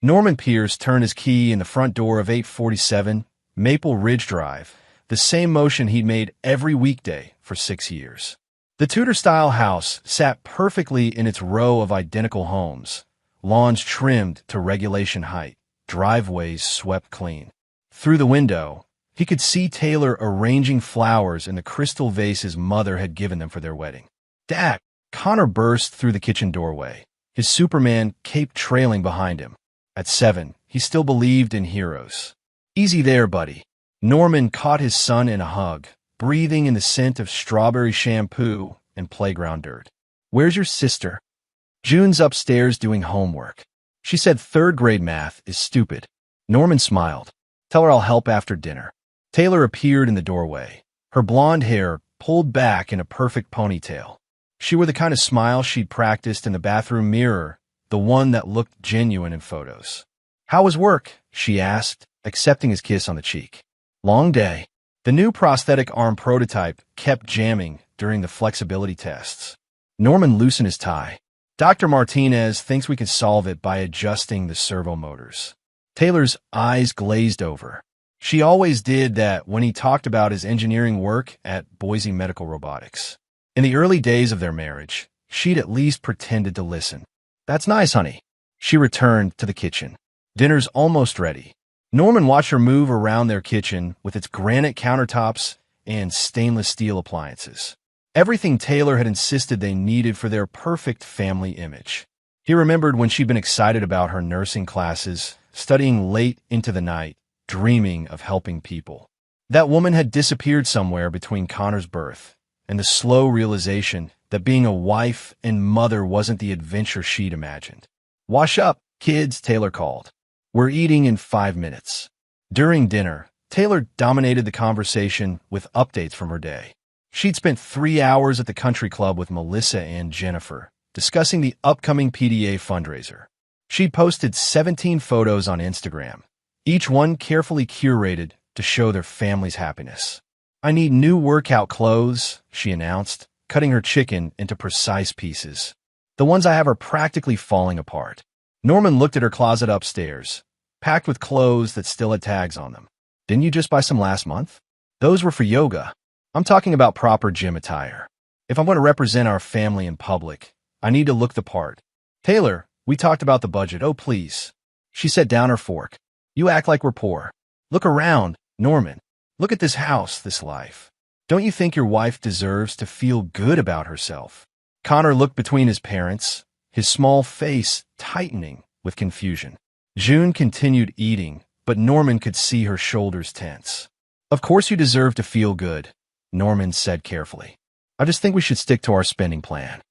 Norman Pierce turned his key in the front door of 847 Maple Ridge Drive, the same motion he'd made every weekday for 6 years. The Tudor-style house sat perfectly in its row of identical homes, lawns trimmed to regulation height, driveways swept clean. Through the window, he could see Taylor arranging flowers in the crystal vase his mother had given them for their wedding. "Dad!" Connor burst through the kitchen doorway, his Superman cape trailing behind him. At 7, he still believed in heroes. "Easy there, buddy." Norman caught his son in a hug, breathing in the scent of strawberry shampoo and playground dirt. "Where's your sister?" "June's upstairs doing homework. She said 3rd grade math is stupid." Norman smiled. "Tell her I'll help after dinner." Taylor appeared in the doorway, her blonde hair pulled back in a perfect ponytail. She wore the kind of smile she'd practiced in the bathroom mirror, the one that looked genuine in photos. "How was work?" she asked, accepting his kiss on the cheek. "Long day." The new prosthetic arm prototype kept jamming during the flexibility tests. Norman loosened his tie. "Dr. Martinez thinks we can solve it by adjusting the servo motors." Taylor's eyes glazed over. She always did that when he talked about his engineering work at Boise Medical Robotics. In the early days of their marriage, she'd at least pretended to listen. "That's nice, honey." She returned to the kitchen. "Dinner's almost ready." Norman watched her move around their kitchen with its granite countertops and stainless steel appliances. Everything Taylor had insisted they needed for their perfect family image. He remembered when she'd been excited about her nursing classes, studying late into the night, dreaming of helping people. That woman had disappeared somewhere between Connor's birth and the slow realization that being a wife and mother wasn't the adventure she'd imagined. "Wash up, kids," Taylor called. "We're eating in 5 minutes." During dinner, Taylor dominated the conversation with updates from her day. She'd spent 3 hours at the country club with Melissa and Jennifer, discussing the upcoming PDA fundraiser. She'd posted 17 photos on Instagram, each one carefully curated to show their family's happiness. "I need new workout clothes," she announced, cutting her chicken into precise pieces. "The ones I have are practically falling apart." Norman looked at her closet upstairs, packed with clothes that still had tags on them. "Didn't you just buy some last month?" "Those were for yoga. I'm talking about proper gym attire. If I'm going to represent our family in public, I need to look the part." "Taylor, we talked about the budget. Oh, please." She set down her fork. "You act like we're poor. Look around, Norman. Look at this house, this life. Don't you think your wife deserves to feel good about herself?" Connor looked between his parents, his small face tightening with confusion. June continued eating, but Norman could see her shoulders tense. "Of course you deserve to feel good," Norman said carefully. "I just think we should stick to our spending plan."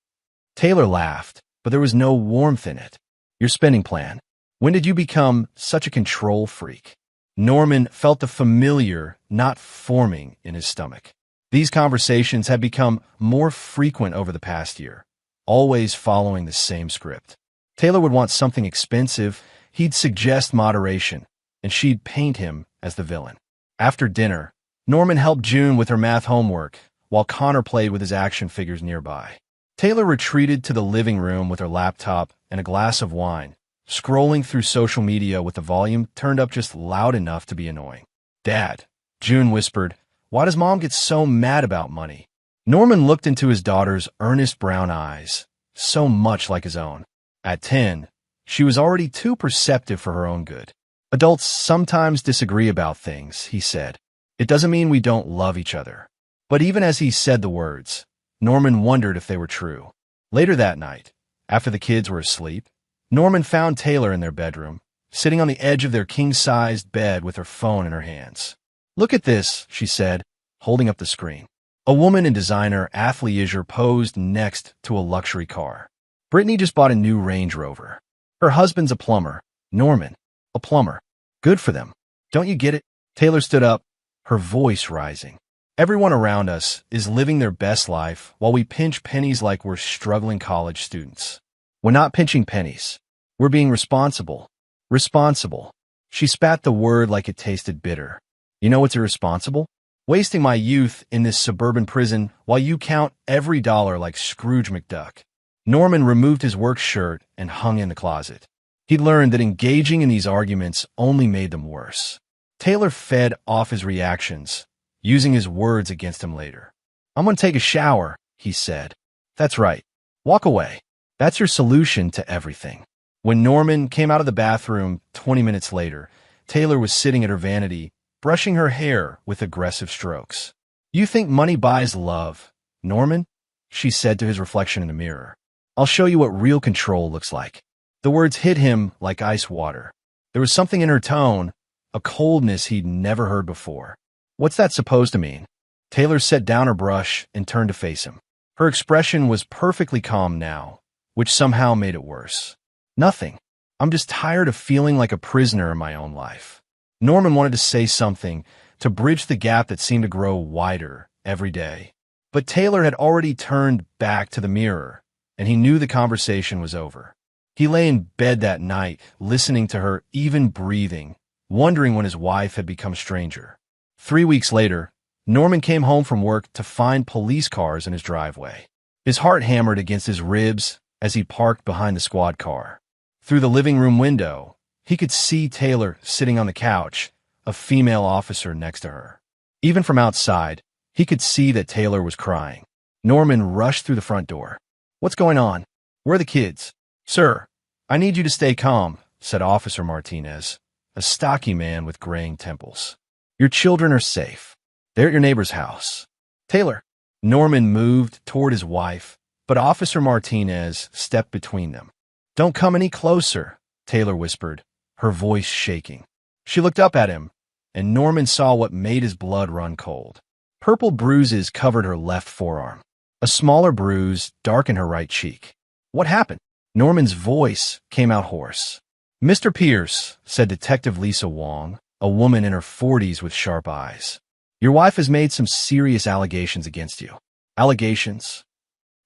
Taylor laughed, but there was no warmth in it. "Your spending plan? When did you become such a control freak?" Norman felt the familiar knot forming in his stomach. These conversations had become more frequent over the past year, always following the same script. Taylor would want something expensive, he'd suggest moderation, and she'd paint him as the villain. After dinner, Norman helped June with her math homework, while Connor played with his action figures nearby. Taylor retreated to the living room with her laptop and a glass of wine, scrolling through social media with the volume turned up just loud enough to be annoying. "Dad," June whispered, "why does Mom get so mad about money?" Norman looked into his daughter's earnest brown eyes, so much like his own. At 10, she was already too perceptive for her own good. "Adults sometimes disagree about things," he said. "It doesn't mean we don't love each other." But even as he said the words, Norman wondered if they were true. Later that night, after the kids were asleep, Norman found Taylor in their bedroom, sitting on the edge of their king-sized bed with her phone in her hands. "Look at this," she said, holding up the screen. A woman in designer athleisure posed next to a luxury car. "Brittany just bought a new Range Rover. Her husband's a plumber. Norman, a plumber. Good for them. Don't you get it?" Taylor stood up, her voice rising. "Everyone around us is living their best life while we pinch pennies like we're struggling college students. We're not pinching pennies. We're being responsible. Responsible." She spat the word like it tasted bitter. "You know what's irresponsible? Wasting my youth in this suburban prison while you count every dollar like Scrooge McDuck." Norman removed his work shirt and hung in the closet. He learned that engaging in these arguments only made them worse. Taylor fed off his reactions, using his words against him later. "I'm going to take a shower," he said. "That's right. Walk away. That's your solution to everything." When Norman came out of the bathroom 20 minutes later, Taylor was sitting at her vanity, brushing her hair with aggressive strokes. "You think money buys love, Norman?" she said to his reflection in the mirror. "I'll show you what real control looks like." The words hit him like ice water. There was something in her tone, a coldness he'd never heard before. "What's that supposed to mean?" Taylor set down her brush and turned to face him. Her expression was perfectly calm now, which somehow made it worse. "Nothing. I'm just tired of feeling like a prisoner in my own life." Norman wanted to say something, to bridge the gap that seemed to grow wider every day. But Taylor had already turned back to the mirror, and he knew the conversation was over. He lay in bed that night, listening to her even breathing, wondering when his wife had become a stranger. 3 weeks later, Norman came home from work to find police cars in his driveway. His heart hammered against his ribs as he parked behind the squad car. Through the living room window, he could see Taylor sitting on the couch, a female officer next to her. Even from outside, he could see that Taylor was crying. Norman rushed through the front door. "What's going on? Where are the kids?" "Sir, I need you to stay calm," said Officer Martinez, a stocky man with graying temples. "Your children are safe. They're at your neighbor's house." "Taylor." Norman moved toward his wife, but Officer Martinez stepped between them. "Don't come any closer," Taylor whispered, her voice shaking. She looked up at him, and Norman saw what made his blood run cold. Purple bruises covered her left forearm. A smaller bruise darkened her right cheek. "What happened?" Norman's voice came out hoarse. "Mr. Pierce," said Detective Lisa Wong, a woman in her 40s with sharp eyes, "your wife has made some serious allegations against you." "Allegations?"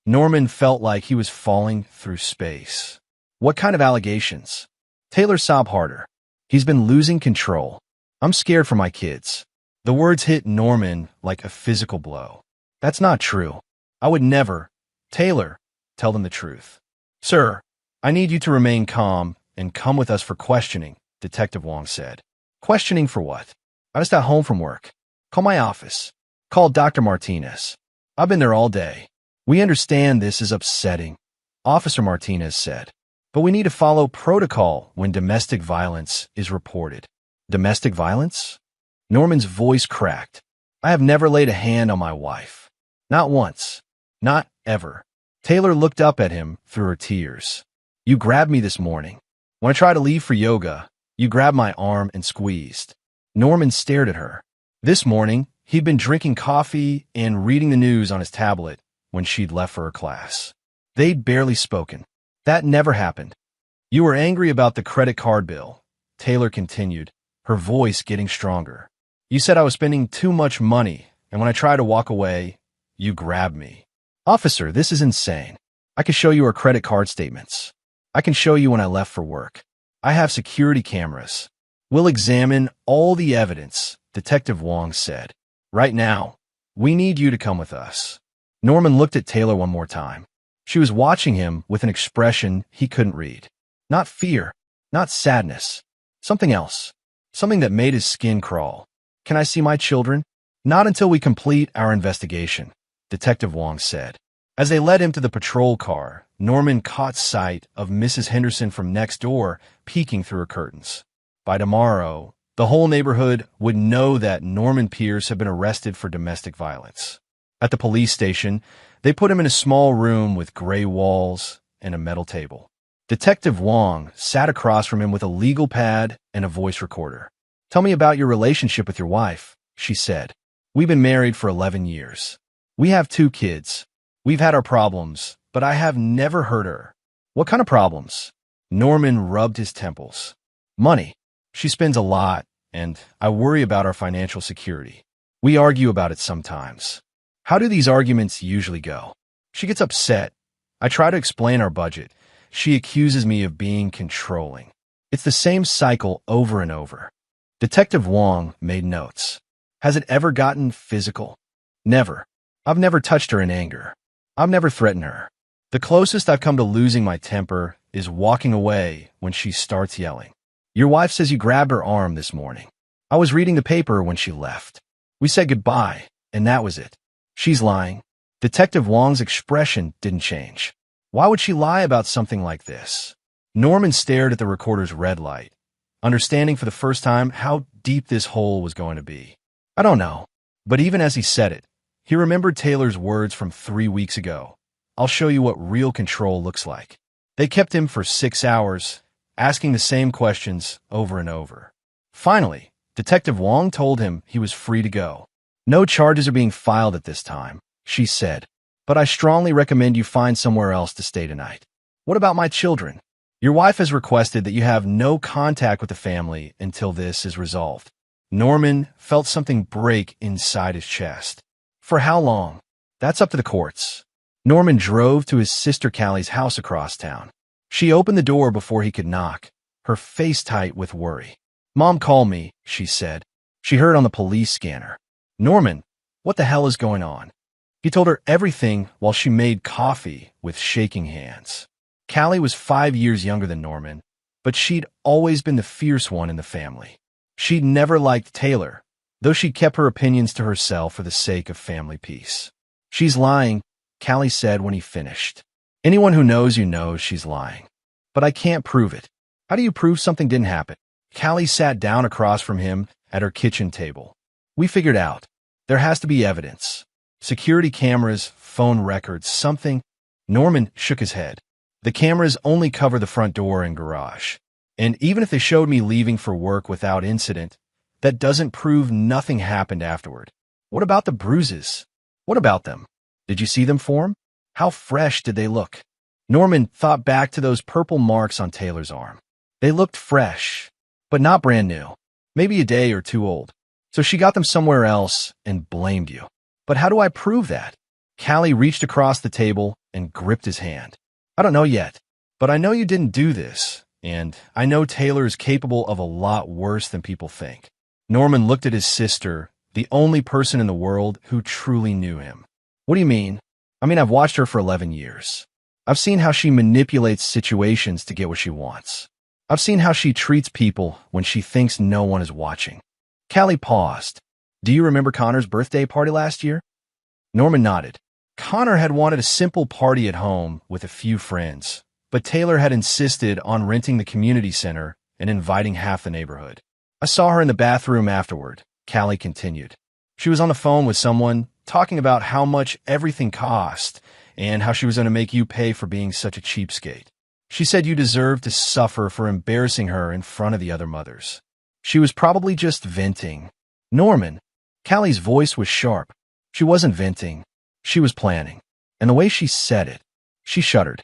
Norman felt like he was falling through space. "What kind of allegations?" Taylor sobbed harder. "He's been losing control. I'm scared for my kids." The words hit Norman like a physical blow. "That's not true. I would never." "Taylor, tell them the truth." "Sir, I need you to remain calm and come with us for questioning," Detective Wong said. "Questioning for what?" "I just got home from work." "Call my office. Call Dr. Martinez. I've been there all day." "We understand this is upsetting," Officer Martinez said, "but we need to follow protocol when domestic violence is reported." "Domestic violence?" Norman's voice cracked. "I have never laid a hand on my wife. Not once. Not ever." Taylor looked up at him through her tears. "You grabbed me this morning. When I tried to leave for yoga, you grabbed my arm and squeezed." Norman stared at her. This morning, he'd been drinking coffee and reading the news on his tablet when she'd left for her class. They'd barely spoken. "That never happened." "You were angry about the credit card bill," Taylor continued, her voice getting stronger. "You said I was spending too much money, and when I tried to walk away, you grabbed me." "Officer, this is insane. I can show you our credit card statements. I can show you when I left for work. I have security cameras. We'll examine all the evidence," Detective Wong said. "Right now, we need you to come with us." Norman looked at Taylor one more time. She was watching him with an expression he couldn't read. Not fear, not sadness. Something else. Something that made his skin crawl. "Can I see my children?" "Not until we complete our investigation," Detective Wong said. As they led him to the patrol car, Norman caught sight of Mrs. Henderson from next door peeking through her curtains. By tomorrow, the whole neighborhood would know that Norman Pierce had been arrested for domestic violence. At the police station, they put him in a small room with gray walls and a metal table. Detective Wong sat across from him with a legal pad and a voice recorder. "Tell me about your relationship with your wife," she said. "We've been married for 11 years. We have 2 kids. We've had our problems, but I have never hurt her." "What kind of problems?" Norman rubbed his temples. "Money. She spends a lot, and I worry about our financial security. We argue about it sometimes." "How do these arguments usually go?" "She gets upset. I try to explain our budget. She accuses me of being controlling. It's the same cycle over and over." Detective Wong made notes. "Has it ever gotten physical?" "Never. I've never touched her in anger. I've never threatened her. The closest I've come to losing my temper is walking away when she starts yelling. Your wife says you grabbed her arm this morning. I was reading the paper when she left. We said goodbye, and that was it. She's lying. Detective Wong's expression didn't change. Why would she lie about something like this? Norman stared at the recorder's red light, understanding for the first time how deep this hole was going to be. I don't know. But even as he said it, he remembered Taylor's words from 3 weeks ago. I'll show you what real control looks like. They kept him for 6 hours, asking the same questions over and over. Finally, Detective Wong told him he was free to go. No charges are being filed at this time, she said, but I strongly recommend you find somewhere else to stay tonight. What about my children? Your wife has requested that you have no contact with the family until this is resolved. Norman felt something break inside his chest. For how long? That's up to the courts. Norman drove to his sister Callie's house across town. She opened the door before he could knock, her face tight with worry. Mom called me, she said. She heard on the police scanner. Norman, what the hell is going on? He told her everything while she made coffee with shaking hands. Callie was 5 years younger than Norman, but she'd always been the fierce one in the family. She'd never liked Taylor, though she kept her opinions to herself for the sake of family peace. She's lying, Callie said when he finished. Anyone who knows you knows she's lying. But I can't prove it. How do you prove something didn't happen? Callie sat down across from him at her kitchen table. We figured out. There has to be evidence. Security cameras, phone records, something. Norman shook his head. The cameras only cover the front door and garage. And even if they showed me leaving for work without incident, that doesn't prove nothing happened afterward. What about the bruises? What about them? Did you see them form? How fresh did they look? Norman thought back to those purple marks on Taylor's arm. They looked fresh, but not brand new. Maybe a day or two old. So she got them somewhere else and blamed you. But how do I prove that? Callie reached across the table and gripped his hand. I don't know yet, but I know you didn't do this, and I know Taylor is capable of a lot worse than people think. Norman looked at his sister, the only person in the world who truly knew him. What do you mean? I mean, I've watched her for 11 years. I've seen how she manipulates situations to get what she wants. I've seen how she treats people when she thinks no one is watching. Callie paused. Do you remember Connor's birthday party last year? Norman nodded. Connor had wanted a simple party at home with a few friends, but Taylor had insisted on renting the community center and inviting half the neighborhood. I saw her in the bathroom afterward, Callie continued. She was on the phone with someone, talking about how much everything cost and how she was going to make you pay for being such a cheapskate. She said you deserved to suffer for embarrassing her in front of the other mothers. She was probably just venting. Norman, Callie's voice was sharp. She wasn't venting. She was planning. And the way she said it, she shuddered.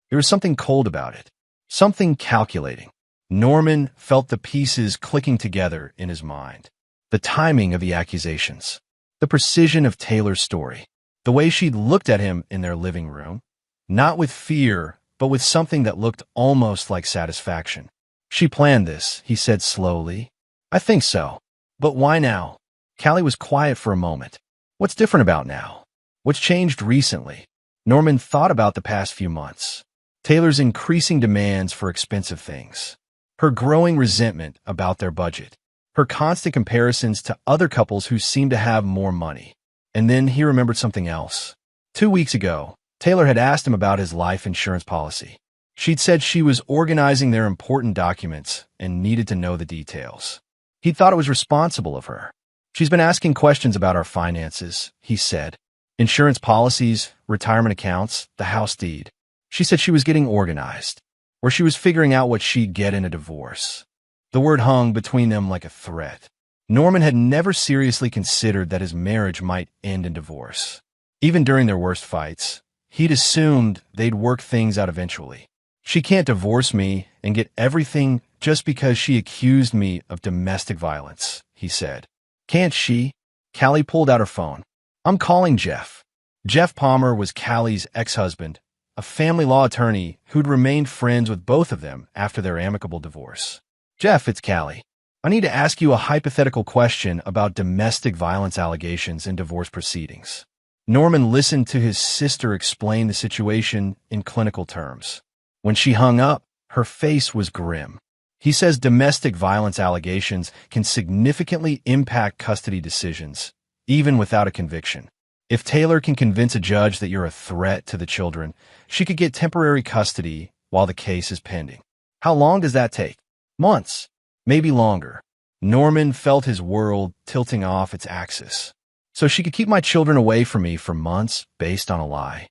There was something cold about it. Something calculating. Norman felt the pieces clicking together in his mind. The timing of the accusations. The precision of Taylor's story. The way she'd looked at him in their living room. Not with fear, but with something that looked almost like satisfaction. She planned this, he said slowly. I think so. But why now? Callie was quiet for a moment. What's different about now? What's changed recently? Norman thought about the past few months. Taylor's increasing demands for expensive things. Her growing resentment about their budget. Her constant comparisons to other couples who seem to have more money. And then he remembered something else. 2 weeks ago, Taylor had asked him about his life insurance policy. She'd said she was organizing their important documents and needed to know the details. He thought it was responsible of her. She's been asking questions about our finances, he said. Insurance policies, retirement accounts, the house deed. She said she was getting organized, or she was figuring out what she'd get in a divorce. The word hung between them like a threat. Norman had never seriously considered that his marriage might end in divorce. Even during their worst fights, he'd assumed they'd work things out eventually. She can't divorce me and get everything just because she accused me of domestic violence, he said. Can't she? Callie pulled out her phone. I'm calling Jeff. Jeff Palmer was Callie's ex-husband, a family law attorney who'd remained friends with both of them after their amicable divorce. Jeff, it's Callie. I need to ask you a hypothetical question about domestic violence allegations in divorce proceedings. Norman listened to his sister explain the situation in clinical terms. When she hung up, her face was grim. He says domestic violence allegations can significantly impact custody decisions, even without a conviction. If Taylor can convince a judge that you're a threat to the children, she could get temporary custody while the case is pending. How long does that take? Months, maybe longer. Norman felt his world tilting off its axis. So she could keep my children away from me for months based on a lie.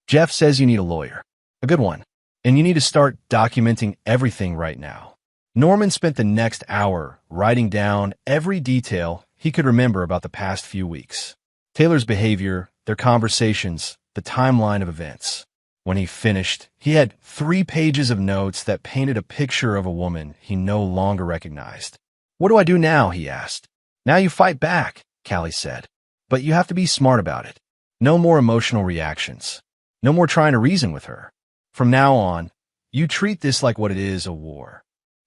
Jeff says you need a lawyer. A good one. And you need to start documenting everything right now. Norman spent the next hour writing down every detail he could remember about the past few weeks. Taylor's behavior, their conversations, the timeline of events. When he finished, he had 3 pages of notes that painted a picture of a woman he no longer recognized. What do I do now? He asked. Now you fight back, Callie said. But you have to be smart about it. No more emotional reactions. No more trying to reason with her. From now on, you treat this like what it is, a war.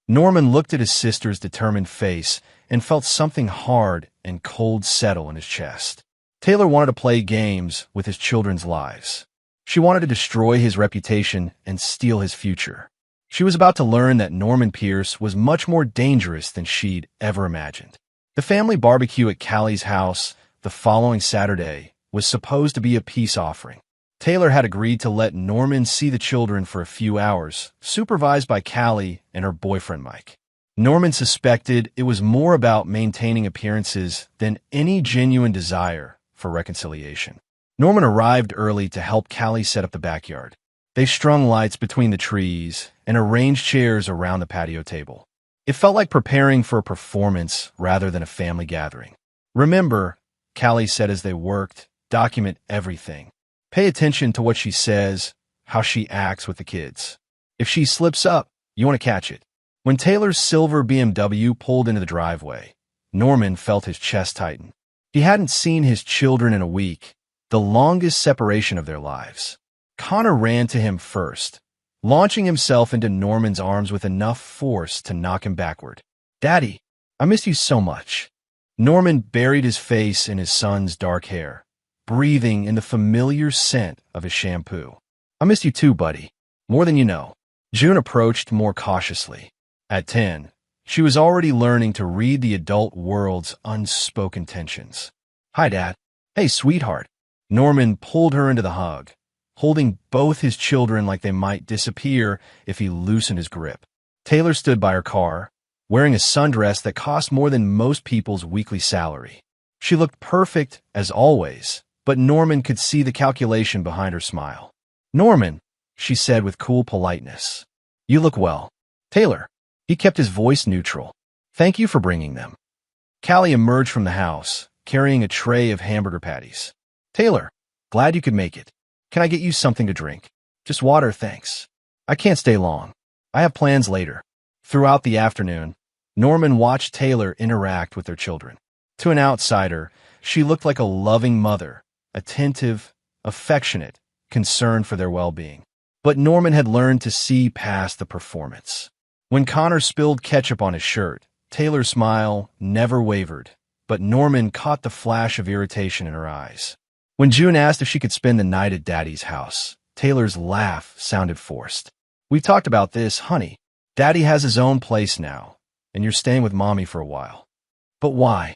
Norman looked at his sister's determined face and felt something hard and cold settle in his chest. Taylor wanted to play games with his children's lives. She wanted to destroy his reputation and steal his future. She was about to learn that Norman Pierce was much more dangerous than she'd ever imagined. The family barbecue at Callie's house the following Saturday was supposed to be a peace offering. Taylor had agreed to let Norman see the children for a few hours, supervised by Callie and her boyfriend Mike. Norman suspected it was more about maintaining appearances than any genuine desire for reconciliation. Norman arrived early to help Callie set up the backyard. They strung lights between the trees and arranged chairs around the patio table. It felt like preparing for a performance rather than a family gathering. Remember, Callie said as they worked, document everything. Pay attention to what she says, how she acts with the kids. If she slips up, you want to catch it. When Taylor's silver BMW pulled into the driveway, Norman felt his chest tighten. He hadn't seen his children in a week, the longest separation of their lives. Connor ran to him first, launching himself into Norman's arms with enough force to knock him backward. "Daddy, I miss you so much." Norman buried his face in his son's dark hair, breathing in the familiar scent of his shampoo. "I miss you too, buddy. More than you know." June approached more cautiously. At 10, she was already learning to read the adult world's unspoken tensions. "Hi, Dad." "Hey, sweetheart." Norman pulled her into the hug, holding both his children like they might disappear if he loosened his grip. Taylor stood by her car, wearing a sundress that cost more than most people's weekly salary. She looked perfect, as always, but Norman could see the calculation behind her smile. "Norman," she said with cool politeness, "you look well." "Taylor." He kept his voice neutral. "Thank you for bringing them." Callie emerged from the house, carrying a tray of hamburger patties. "Taylor, glad you could make it. Can I get you something to drink?" "Just water, thanks. I can't stay long. I have plans later." Throughout the afternoon, Norman watched Taylor interact with their children. To an outsider, she looked like a loving mother, attentive, affectionate, concerned for their well-being. But Norman had learned to see past the performance. When Connor spilled ketchup on his shirt, Taylor's smile never wavered, but Norman caught the flash of irritation in her eyes. When June asked if she could spend the night at Daddy's house, Taylor's laugh sounded forced. "We've talked about this, honey. Daddy has his own place now, and you're staying with Mommy for a while." "But why?"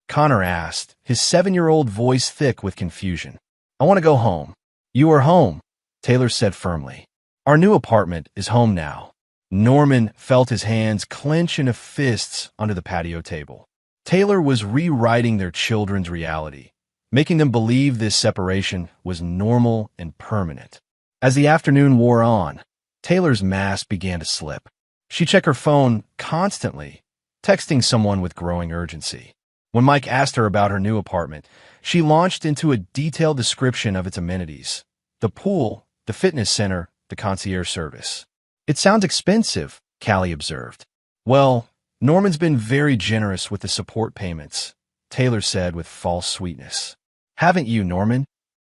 Connor asked, his 7-year-old voice thick with confusion. "I want to go home." "You are home," Taylor said firmly. "Our new apartment is home now." Norman felt his hands clench into fists under the patio table. Taylor was rewriting their children's reality, making them believe this separation was normal and permanent. As the afternoon wore on, Taylor's mask began to slip. She checked her phone constantly, texting someone with growing urgency. When Mike asked her about her new apartment, she launched into a detailed description of its amenities: the pool, the fitness center, the concierge service. "It sounds expensive," Callie observed. "Well, Norman's been very generous with the support payments," Taylor said with false sweetness. "Haven't you, Norman?"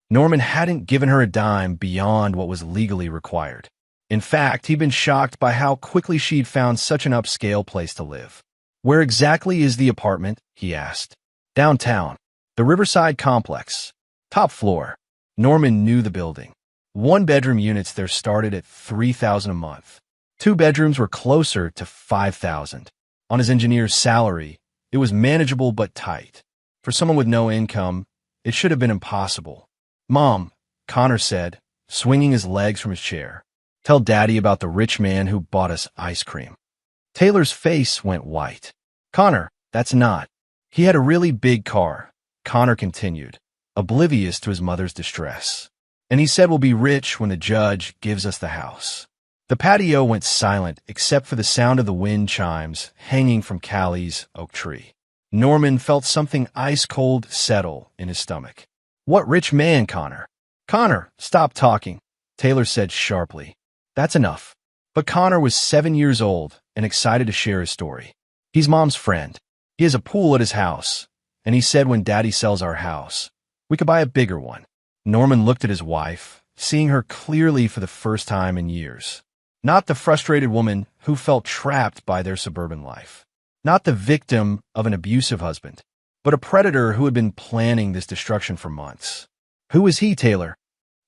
Norman hadn't given her a dime beyond what was legally required. In fact, he'd been shocked by how quickly she'd found such an upscale place to live. "Where exactly is the apartment?" he asked. "Downtown. The Riverside Complex. Top floor." Norman knew the building. One-bedroom units there started at $3,000 a month. Two bedrooms were closer to $5,000. On his engineer's salary, it was manageable but tight. For someone with no income, it should have been impossible. "Mom," Connor said, swinging his legs from his chair, "tell Daddy about the rich man who bought us ice cream." Taylor's face went white. "Connor, that's not." "He had a really big car," Connor continued, oblivious to his mother's distress. "And he said we'll be rich when the judge gives us the house." The patio went silent except for the sound of the wind chimes hanging from Callie's oak tree. Norman felt something ice-cold settle in his stomach. "What rich man, Connor?" "Connor, stop talking," Taylor said sharply. "That's enough." But Connor was 7 years old and excited to share his story. "He's Mom's friend. He has a pool at his house, and he said when Daddy sells our house, we could buy a bigger one." Norman looked at his wife, seeing her clearly for the first time in years. Not the frustrated woman who felt trapped by their suburban life. Not the victim of an abusive husband, but a predator who had been planning this destruction for months. "Who is he, Taylor?"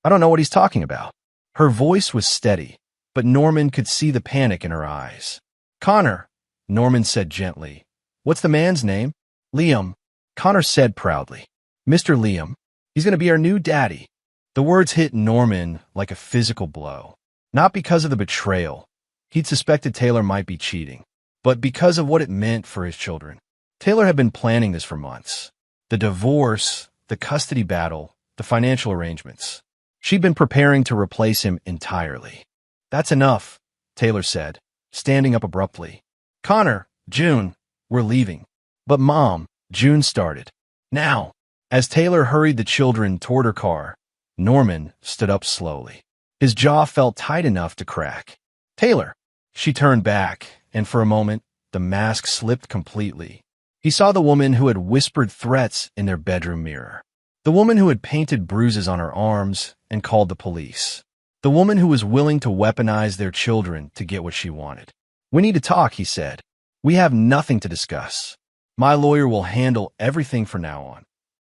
"I don't know what he's talking about." Her voice was steady, but Norman could see the panic in her eyes. "Connor," Norman said gently. "What's the man's name?" "Liam," Connor said proudly. "Mr. Liam. He's going to be our new daddy." The words hit Norman like a physical blow. Not because of the betrayal. He'd suspected Taylor might be cheating, but because of what it meant for his children. Taylor had been planning this for months. The divorce, the custody battle, the financial arrangements. She'd been preparing to replace him entirely. "That's enough," Taylor said, standing up abruptly. "Connor, June, we're leaving." "But Mom," June started. "Now." As Taylor hurried the children toward her car, Norman stood up slowly. His jaw felt tight enough to crack. "Taylor." She turned back, and for a moment, the mask slipped completely. He saw the woman who had whispered threats in their bedroom mirror. The woman who had painted bruises on her arms and called the police. The woman who was willing to weaponize their children to get what she wanted. "We need to talk," he said. "We have nothing to discuss. My lawyer will handle everything from now on."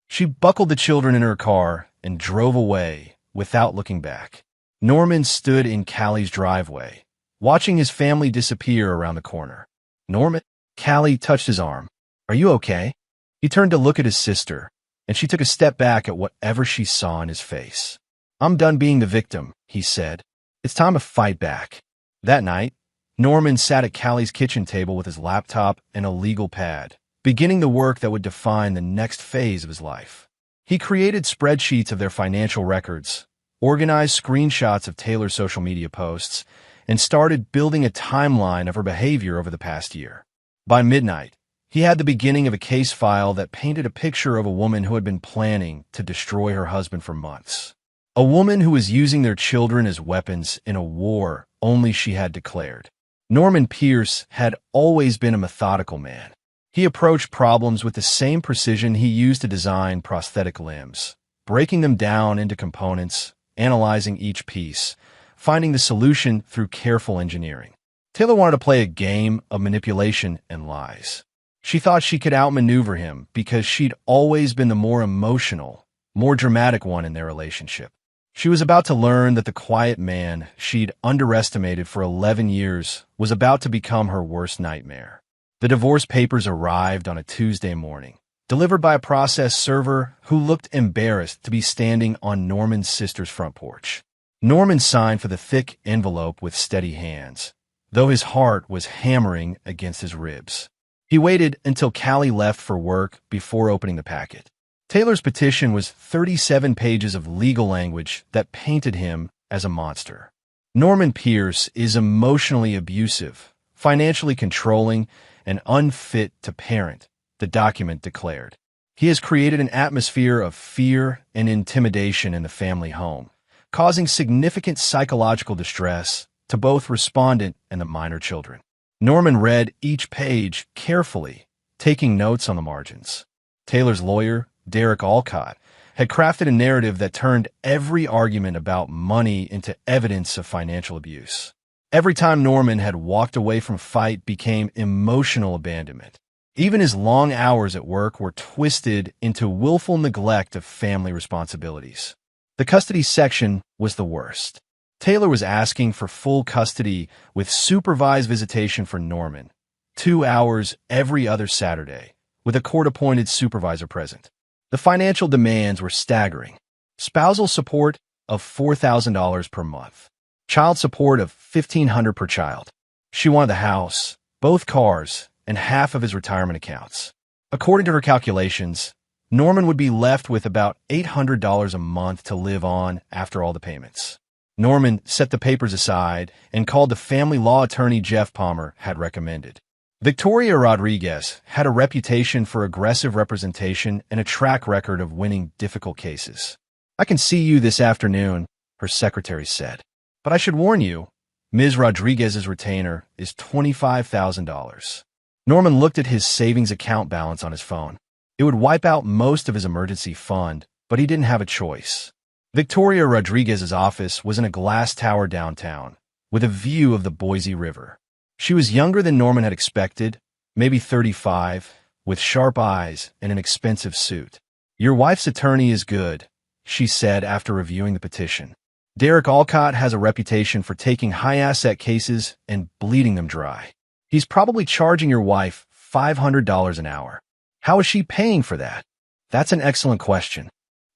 She buckled the children in her car and drove away without looking back. Norman stood in Callie's driveway, watching his family disappear around the corner. "Norman?" Callie touched his arm. "Are you okay?" He turned to look at his sister, and she took a step back at whatever she saw in his face. "I'm done being the victim," he said. "It's time to fight back." That night, Norman sat at Callie's kitchen table with his laptop and a legal pad, beginning the work that would define the next phase of his life. He created spreadsheets of their financial records, organized screenshots of Taylor's social media posts, and started building a timeline of her behavior over the past year. By midnight, he had the beginning of a case file that painted a picture of a woman who had been planning to destroy her husband for months. A woman who was using their children as weapons in a war only she had declared. Norman Pierce had always been a methodical man. He approached problems with the same precision he used to design prosthetic limbs, breaking them down into components, analyzing each piece, finding the solution through careful engineering. Taylor wanted to play a game of manipulation and lies. She thought she could outmaneuver him because she'd always been the more emotional, more dramatic one in their relationship. She was about to learn that the quiet man she'd underestimated for 11 years was about to become her worst nightmare. The divorce papers arrived on a Tuesday morning, delivered by a process server who looked embarrassed to be standing on Norman's sister's front porch. Norman signed for the thick envelope with steady hands, though his heart was hammering against his ribs. He waited until Callie left for work before opening the packet. Taylor's petition was 37 pages of legal language that painted him as a monster. Norman Pierce is emotionally abusive, financially controlling, and unfit to parent, the document declared. He has created an atmosphere of fear and intimidation in the family home, causing significant psychological distress to both respondent and the minor children. Norman read each page carefully, taking notes on the margins. Taylor's lawyer, Derek Alcott, had crafted a narrative that turned every argument about money into evidence of financial abuse. Every time Norman had walked away from a fight became emotional abandonment. Even his long hours at work were twisted into willful neglect of family responsibilities. The custody section was the worst. Taylor was asking for full custody with supervised visitation for Norman, 2 hours every other Saturday, with a court-appointed supervisor present. The financial demands were staggering. Spousal support of $4,000 per month. Child support of $1,500 per child. She wanted the house, both cars, and half of his retirement accounts. According to her calculations, Norman would be left with about $800 a month to live on after all the payments. Norman set the papers aside and called the family law attorney Jeff Palmer had recommended. Victoria Rodriguez had a reputation for aggressive representation and a track record of winning difficult cases. "I can see you this afternoon," her secretary said. "But I should warn you, Ms. Rodriguez's retainer is $25,000. Norman looked at his savings account balance on his phone. It would wipe out most of his emergency fund, but he didn't have a choice. Victoria Rodriguez's office was in a glass tower downtown, with a view of the Boise River. She was younger than Norman had expected, maybe 35, with sharp eyes and an expensive suit. "Your wife's attorney is good," she said after reviewing the petition. "Derek Alcott has a reputation for taking high-asset cases and bleeding them dry. He's probably charging your wife $500 an hour. How is she paying for that?" "That's an excellent question."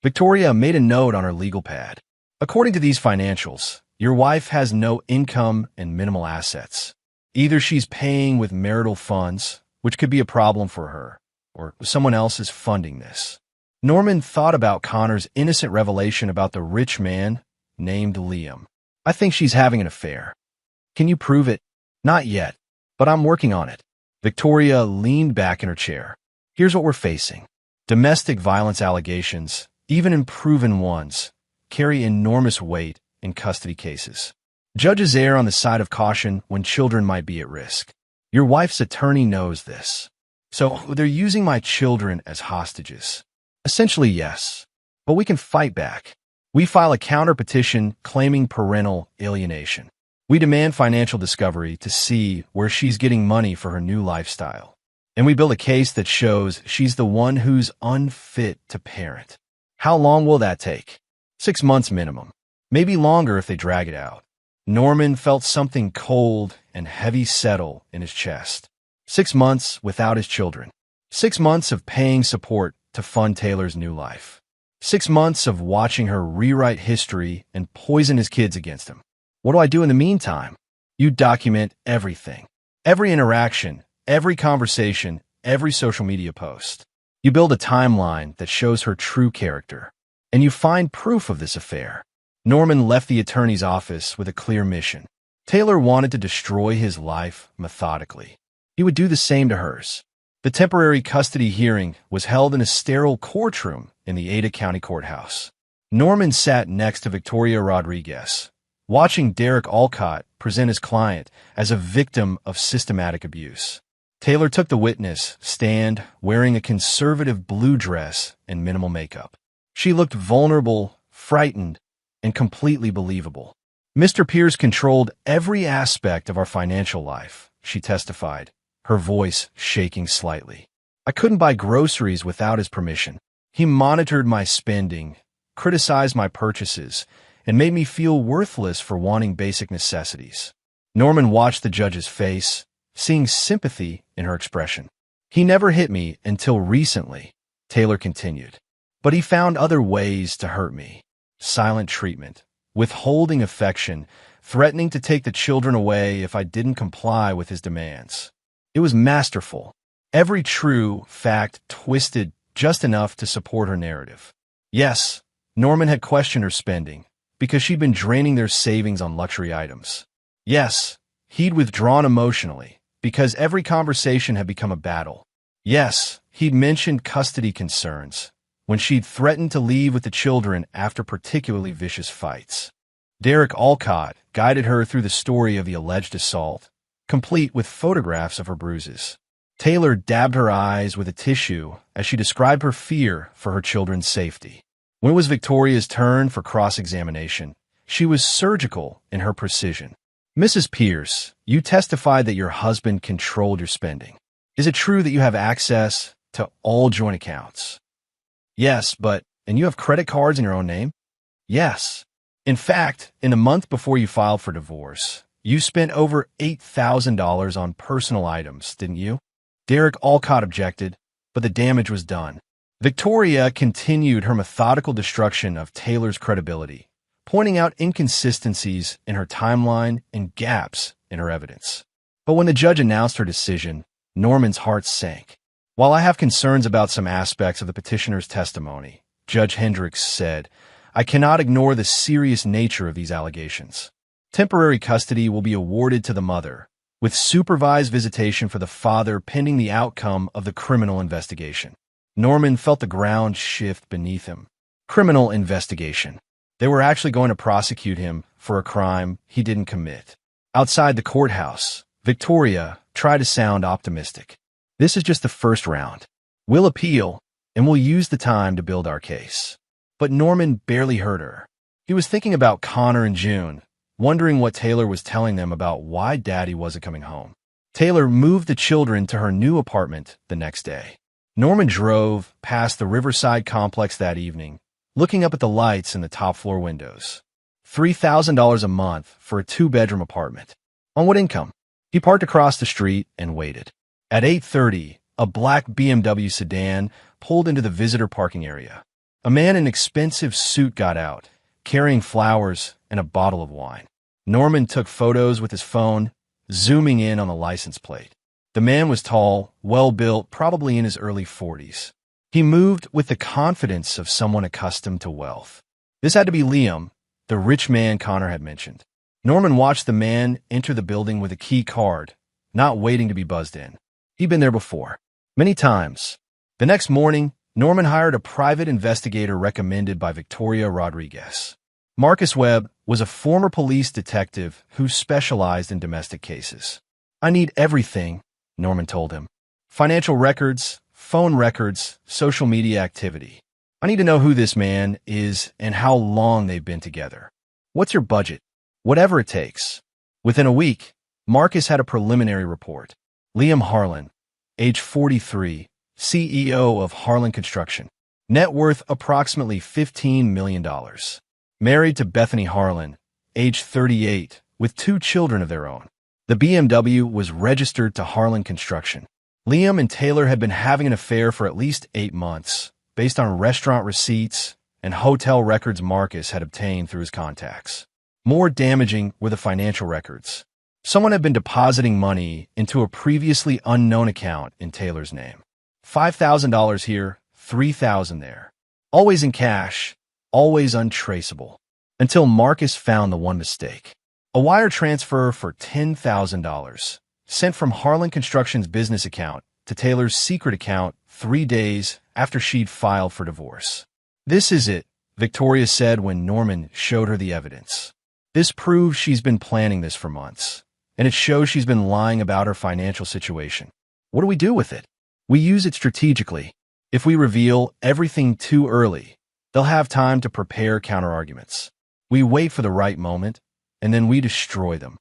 Victoria made a note on her legal pad. "According to these financials, your wife has no income and minimal assets. Either she's paying with marital funds, which could be a problem for her, or someone else is funding this." Norman thought about Connor's innocent revelation about the rich man named Liam. "I think she's having an affair." "Can you prove it?" "Not yet, but I'm working on it." Victoria leaned back in her chair. "Here's what we're facing. Domestic violence allegations, even unproven ones, carry enormous weight in custody cases. Judges err on the side of caution when children might be at risk. Your wife's attorney knows this. So they're using my children as hostages." "Essentially, yes. But we can fight back. We file a counter-petition claiming parental alienation. We demand financial discovery to see where she's getting money for her new lifestyle. And we build a case that shows she's the one who's unfit to parent." "How long will that take?" 6 months minimum. Maybe longer if they drag it out. Norman felt something cold and heavy settle in his chest. 6 months without his children. 6 months of paying support to fund Taylor's new life. 6 months of watching her rewrite history and poison his kids against him. What do I do in the meantime? You document everything. Every interaction, every conversation, every social media post. You build a timeline that shows her true character. And you find proof of this affair. Norman left the attorney's office with a clear mission. Taylor wanted to destroy his life methodically. He would do the same to hers. The temporary custody hearing was held in a sterile courtroom in the Ada County Courthouse. Norman sat next to Victoria Rodriguez, watching Derek Alcott present his client as a victim of systematic abuse. Taylor took the witness stand wearing a conservative blue dress and minimal makeup. She looked vulnerable, frightened, and completely believable. "Mr. Pierce controlled every aspect of our financial life," she testified, her voice shaking slightly. "I couldn't buy groceries without his permission. He monitored my spending, criticized my purchases, and made me feel worthless for wanting basic necessities." Norman watched the judge's face, seeing sympathy in her expression. "He never hit me until recently," Taylor continued. "But he found other ways to hurt me. Silent treatment, withholding affection, threatening to take the children away if I didn't comply with his demands. It was masterful. Every true fact twisted just enough to support her narrative. Yes, Norman had questioned her spending, because she'd been draining their savings on luxury items. Yes, he'd withdrawn emotionally, because every conversation had become a battle. Yes, he'd mentioned custody concerns, when she'd threatened to leave with the children after particularly vicious fights. Derek Alcott guided her through the story of the alleged assault, complete with photographs of her bruises. Taylor dabbed her eyes with a tissue as she described her fear for her children's safety. When it was Victoria's turn for cross-examination, she was surgical in her precision. "Mrs. Pierce, you testified that your husband controlled your spending. Is it true that you have access to all joint accounts?" "Yes, and you have credit cards in your own name?" Yes. In fact, in the month before you filed for divorce, you spent over $8,000 on personal items, didn't you? Derek Alcott objected, but the damage was done. Victoria continued her methodical destruction of Taylor's credibility, pointing out inconsistencies in her timeline and gaps in her evidence. But when the judge announced her decision, Norman's heart sank. While I have concerns about some aspects of the petitioner's testimony, Judge Hendricks said, I cannot ignore the serious nature of these allegations. Temporary custody will be awarded to the mother, with supervised visitation for the father pending the outcome of the criminal investigation. Norman felt the ground shift beneath him. Criminal investigation. They were actually going to prosecute him for a crime he didn't commit. Outside the courthouse, Victoria tried to sound optimistic. This is just the first round. We'll appeal, and we'll use the time to build our case. But Norman barely heard her. He was thinking about Connor and June, wondering what Taylor was telling them about why Daddy wasn't coming home. Taylor moved the children to her new apartment the next day. Norman drove past the Riverside complex that evening, looking up at the lights in the top-floor windows. $3,000 a month for a two-bedroom apartment. On what income? He parked across the street and waited. At 8:30, a black BMW sedan pulled into the visitor parking area. A man in an expensive suit got out, carrying flowers and a bottle of wine. Norman took photos with his phone, zooming in on the license plate. The man was tall, well-built, probably in his early 40s. He moved with the confidence of someone accustomed to wealth. This had to be Liam, the rich man Connor had mentioned. Norman watched the man enter the building with a key card, not waiting to be buzzed in. He'd been there before, many times. The next morning, Norman hired a private investigator recommended by Victoria Rodriguez. Marcus Webb was a former police detective who specialized in domestic cases. I need everything, Norman told him. Financial records, phone records, social media activity. I need to know who this man is and how long they've been together. What's your budget? Whatever it takes. Within a week, Marcus had a preliminary report. Liam Harlan, age 43, CEO of Harlan Construction. Net worth approximately $15 million. Married to Bethany Harlan, age 38, with 2 children of their own. The BMW was registered to Harlan Construction. Liam and Taylor had been having an affair for at least 8 months, based on restaurant receipts and hotel records Marcus had obtained through his contacts. More damaging were the financial records. Someone had been depositing money into a previously unknown account in Taylor's name. $5,000 here, $3,000 there. Always in cash, always untraceable. Until Marcus found the one mistake. A wire transfer for $10,000, sent from Harlan Construction's business account to Taylor's secret account 3 days after she'd filed for divorce. This is it, Victoria said when Norman showed her the evidence. This proves she's been planning this for months, and it shows she's been lying about her financial situation. What do we do with it? We use it strategically. If we reveal everything too early, they'll have time to prepare counterarguments. We wait for the right moment, and then we destroy them.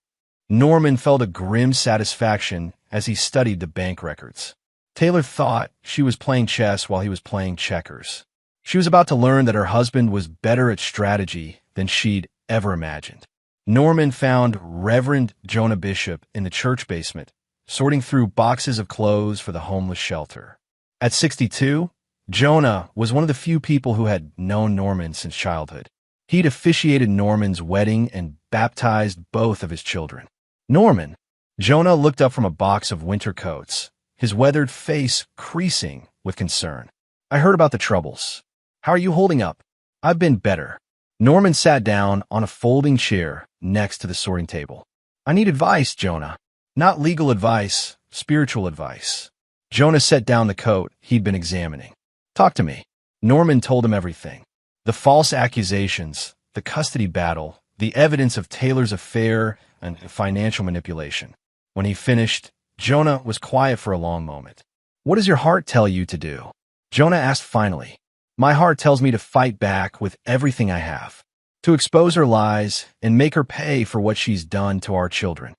Norman felt a grim satisfaction as he studied the bank records. Taylor thought she was playing chess while he was playing checkers. She was about to learn that her husband was better at strategy than she'd ever imagined. Norman found Reverend Jonah Bishop in the church basement, sorting through boxes of clothes for the homeless shelter. At 62, Jonah was one of the few people who had known Norman since childhood. He'd officiated Norman's wedding and baptized both of his children. Norman! Jonah looked up from a box of winter coats, his weathered face creasing with concern. I heard about the troubles. How are you holding up? I've been better. Norman sat down on a folding chair next to the sorting table. I need advice, Jonah. Not legal advice, spiritual advice. Jonah set down the coat he'd been examining. Talk to me. Norman told him everything. The false accusations, the custody battle, the evidence of Taylor's affair, and financial manipulation. When he finished, Jonah was quiet for a long moment. What does your heart tell you to do? Jonah asked finally. My heart tells me to fight back with everything I have, to expose her lies and make her pay for what she's done to our children.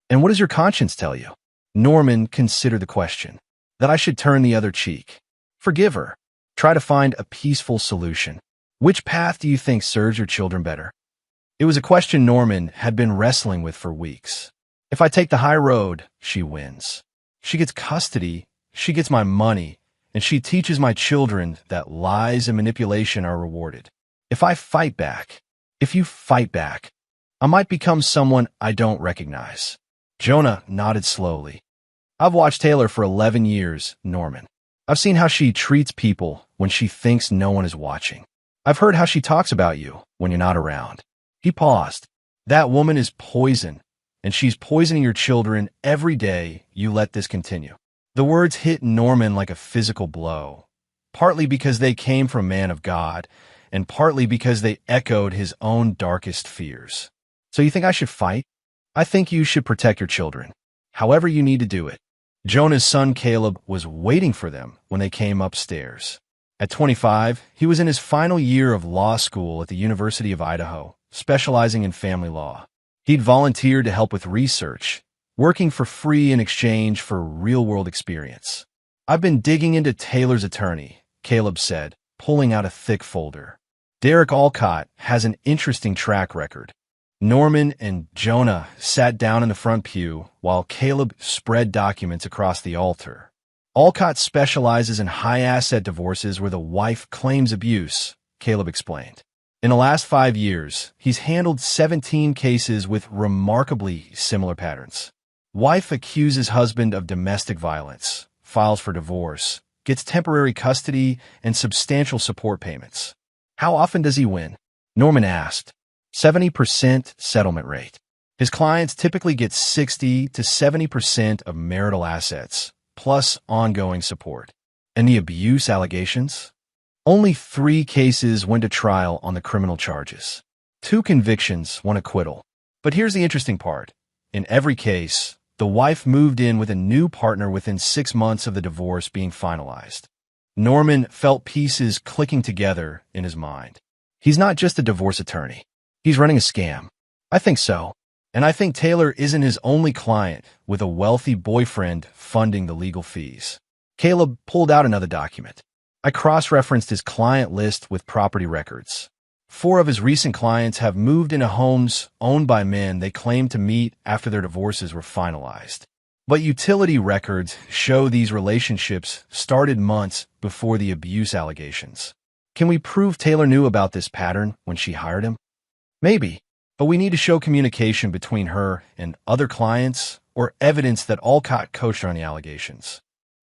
And what does your conscience tell you? Norman considered the question. That I should turn the other cheek. Forgive her. Try to find a peaceful solution. Which path do you think serves your children better? It was a question Norman had been wrestling with for weeks. If I take the high road, she wins. She gets custody, she gets my money, and she teaches my children that lies and manipulation are rewarded. If I fight back, if you fight back, I might become someone I don't recognize. Jonah nodded slowly. I've watched Taylor for 11 years, Norman. I've seen how she treats people when she thinks no one is watching. I've heard how she talks about you when you're not around. He paused. That woman is poison, and she's poisoning your children every day you let this continue. The words hit Norman like a physical blow, partly because they came from a man of God, and partly because they echoed his own darkest fears. So you think I should fight? I think you should protect your children, however you need to do it. Jonah's son Caleb was waiting for them when they came upstairs. At 25, he was in his final year of law school at the University of Idaho, specializing in family law. He'd volunteered to help with research, working for free in exchange for real-world experience. I've been digging into Taylor's attorney, Caleb said, pulling out a thick folder. Derek Alcott has an interesting track record. Norman and Jonah sat down in the front pew while Caleb spread documents across the altar. Alcott specializes in high-asset divorces where the wife claims abuse, Caleb explained. In the last 5 years, he's handled 17 cases with remarkably similar patterns. Wife accuses husband of domestic violence, files for divorce, gets temporary custody, and substantial support payments. How often does he win? Norman asked. 70% settlement rate. His clients typically get 60 to 70% of marital assets, plus ongoing support. And the abuse allegations? Only 3 cases went to trial on the criminal charges. 2 convictions, 1 acquittal. But here's the interesting part. In every case, the wife moved in with a new partner within 6 months of the divorce being finalized. Norman felt pieces clicking together in his mind. He's not just a divorce attorney. He's running a scam. I think so. And I think Taylor isn't his only client with a wealthy boyfriend funding the legal fees. Caleb pulled out another document. I cross-referenced his client list with property records. 4 of his recent clients have moved into homes owned by men they claimed to meet after their divorces were finalized. But utility records show these relationships started months before the abuse allegations. Can we prove Taylor knew about this pattern when she hired him? Maybe, but we need to show communication between her and other clients or evidence that Alcott coached her on the allegations.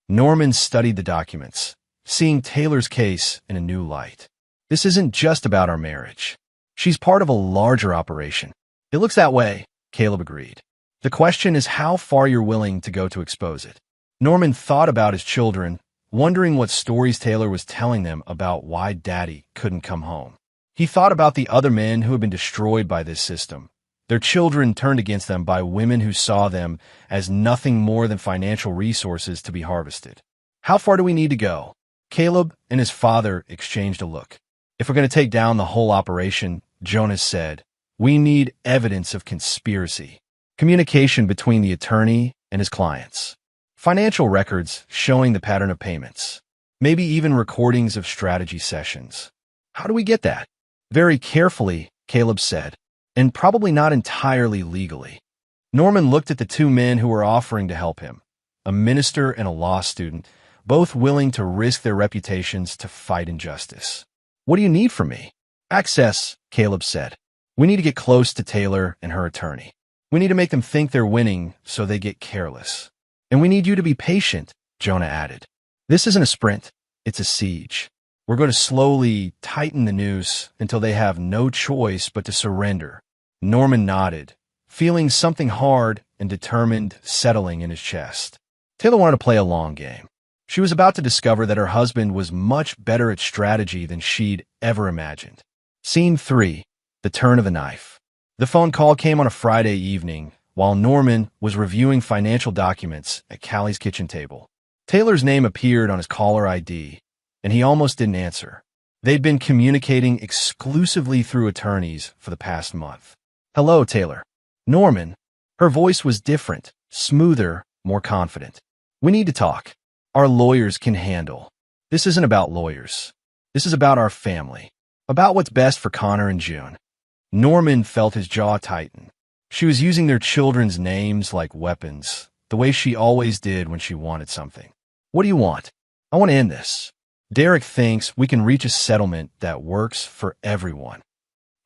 Norman studied the documents, seeing Taylor's case in a new light. This isn't just about our marriage. She's part of a larger operation. It looks that way, Caleb agreed. The question is how far you're willing to go to expose it. Norman thought about his children, wondering what stories Taylor was telling them about why Daddy couldn't come home. He thought about the other men who had been destroyed by this system, their children turned against them by women who saw them as nothing more than financial resources to be harvested. How far do we need to go? Caleb and his father exchanged a look. If we're going to take down the whole operation, Jonas said, we need evidence of conspiracy, communication between the attorney and his clients, financial records showing the pattern of payments, maybe even recordings of strategy sessions. How do we get that? Very carefully, Caleb said, and probably not entirely legally. Norman looked at the 2 men who were offering to help him, a minister and a law student, both willing to risk their reputations to fight injustice. What do you need from me? Access, Caleb said. We need to get close to Taylor and her attorney. We need to make them think they're winning so they get careless. And we need you to be patient, Jonah added. This isn't a sprint, it's a siege. We're going to slowly tighten the noose until they have no choice but to surrender. Norman nodded, feeling something hard and determined settling in his chest. Taylor wanted to play a long game. She was about to discover that her husband was much better at strategy than she'd ever imagined. Scene 3, the turn of the knife. The phone call came on a Friday evening while Norman was reviewing financial documents at Callie's kitchen table. Taylor's name appeared on his caller ID, and he almost didn't answer. They'd been communicating exclusively through attorneys for the past month. Hello, Taylor. Norman. Her voice was different, smoother, more confident. We need to talk. Our lawyers can handle. This isn't about lawyers. This is about our family. about what's best for Connor and June. Norman felt his jaw tighten. She was using their children's names like weapons, the way she always did when she wanted something. What do you want? I want to end this. Derek thinks we can reach a settlement that works for everyone.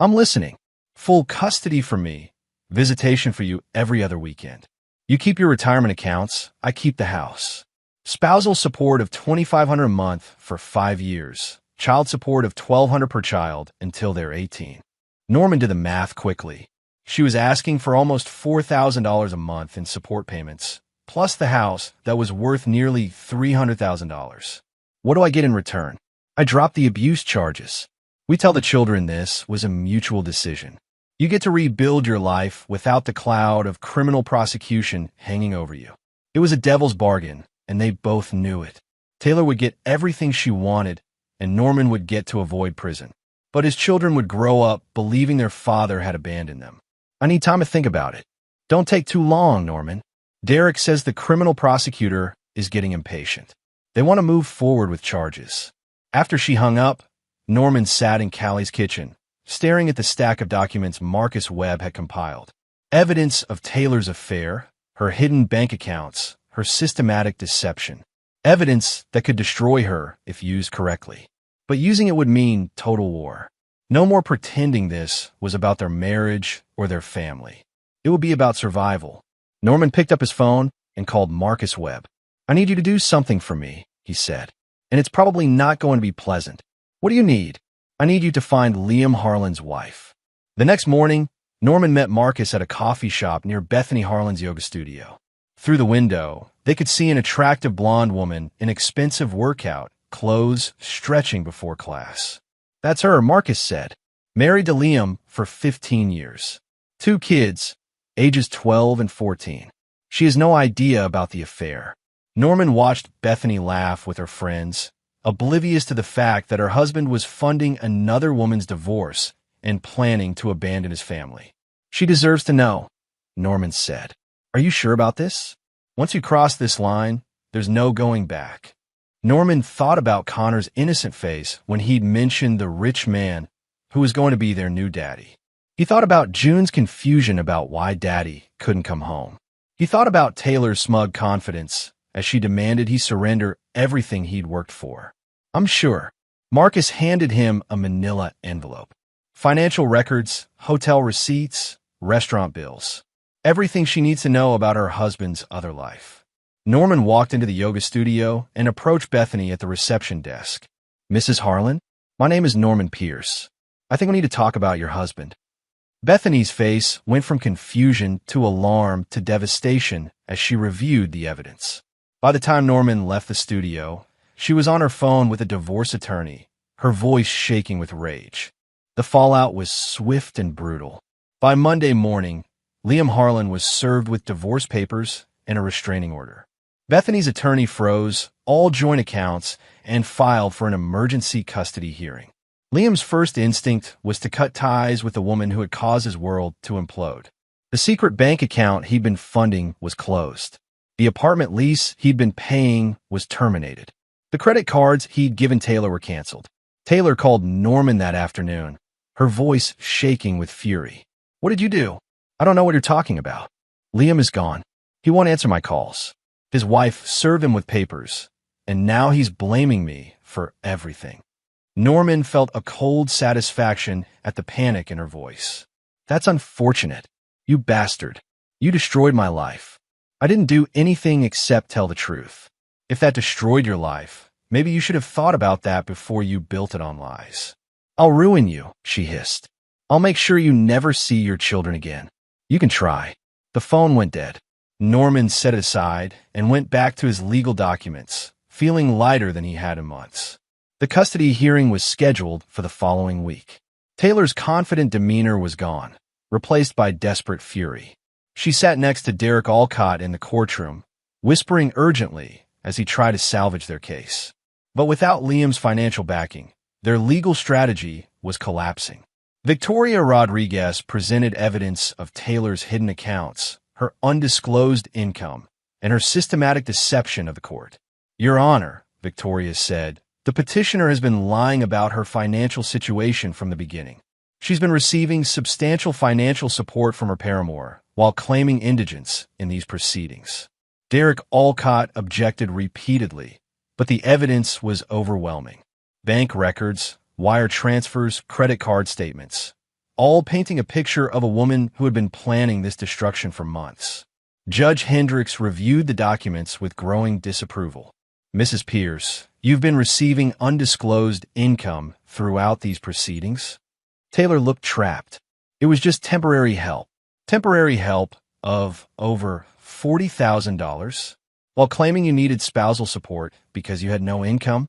I'm listening. Full custody for me. Visitation for you every other weekend. You keep your retirement accounts, I keep the house. Spousal support of $2,500 a month for 5 years. Child support of $1,200 per child until they're 18. Norman did the math quickly. She was asking for almost $4,000 a month in support payments, plus the house that was worth nearly $300,000. What do I get in return? I dropped the abuse charges. We tell the children this was a mutual decision. You get to rebuild your life without the cloud of criminal prosecution hanging over you. It was a devil's bargain, and they both knew it. Taylor would get everything she wanted, and Norman would get to avoid prison. But his children would grow up believing their father had abandoned them. I need time to think about it. Don't take too long, Norman. Derek says the criminal prosecutor is getting impatient. They want to move forward with charges. After she hung up, Norman sat in Callie's kitchen, staring at the stack of documents Marcus Webb had compiled. Evidence of Taylor's affair, her hidden bank accounts, her systematic deception. Evidence that could destroy her if used correctly. But using it would mean total war. No more pretending this was about their marriage or their family. It would be about survival. Norman picked up his phone and called Marcus Webb. I need you to do something for me, he said. And it's probably not going to be pleasant. What do you need? I need you to find Liam Harlan's wife. The next morning, Norman met Marcus at a coffee shop near Bethany Harlan's yoga studio. Through the window, they could see an attractive blonde woman in expensive workout clothes stretching before class. That's her, Marcus said. Married to Liam for 15 years. 2 kids, ages 12 and 14. She has no idea about the affair. Norman watched Bethany laugh with her friends, oblivious to the fact that her husband was funding another woman's divorce and planning to abandon his family. She deserves to know, Norman said. Are you sure about this? Once you cross this line, there's no going back. Norman thought about Connor's innocent face when he'd mentioned the rich man who was going to be their new daddy. He thought about June's confusion about why daddy couldn't come home. He thought about Taylor's smug confidence as she demanded he surrender everything he'd worked for. I'm sure. Marcus handed him a manila envelope. Financial records, hotel receipts, restaurant bills. Everything she needs to know about her husband's other life. Norman walked into the yoga studio and approached Bethany at the reception desk. Mrs. Harlan, my name is Norman Pierce. I think we need to talk about your husband. Bethany's face went from confusion to alarm to devastation as she reviewed the evidence. By the time Norman left the studio, she was on her phone with a divorce attorney, her voice shaking with rage. The fallout was swift and brutal. By Monday morning, Liam Harlan was served with divorce papers and a restraining order. Bethany's attorney froze all joint accounts and filed for an emergency custody hearing. Liam's first instinct was to cut ties with the woman who had caused his world to implode. The secret bank account he'd been funding was closed. The apartment lease he'd been paying was terminated. The credit cards he'd given Taylor were canceled. Taylor called Norman that afternoon, her voice shaking with fury. What did you do? I don't know what you're talking about. Liam is gone. He won't answer my calls. His wife served him with papers, and now he's blaming me for everything. Norman felt a cold satisfaction at the panic in her voice. That's unfortunate. You bastard. You destroyed my life. I didn't do anything except tell the truth. If that destroyed your life, maybe you should have thought about that before you built it on lies. I'll ruin you, she hissed. I'll make sure you never see your children again. You can try. The phone went dead. Norman set it aside and went back to his legal documents, feeling lighter than he had in months. The custody hearing was scheduled for the following week. Taylor's confident demeanor was gone, replaced by desperate fury. She sat next to Derek Alcott in the courtroom, whispering urgently as he tried to salvage their case. But without Liam's financial backing, their legal strategy was collapsing. Victoria Rodriguez presented evidence of Taylor's hidden accounts, her undisclosed income, and her systematic deception of the court. Your Honor, Victoria said, The petitioner has been lying about her financial situation from the beginning. She's been receiving substantial financial support from her paramour while claiming indigence in these proceedings. Derek Alcott objected repeatedly, but the evidence was overwhelming. Bank records, wire transfers, credit card statements, all painting a picture of a woman who had been planning this destruction for months. Judge Hendricks reviewed the documents with growing disapproval. Mrs. Pierce, you've been receiving undisclosed income throughout these proceedings? Taylor looked trapped. It was just temporary help. Temporary help of over $40,000, while claiming you needed spousal support because you had no income?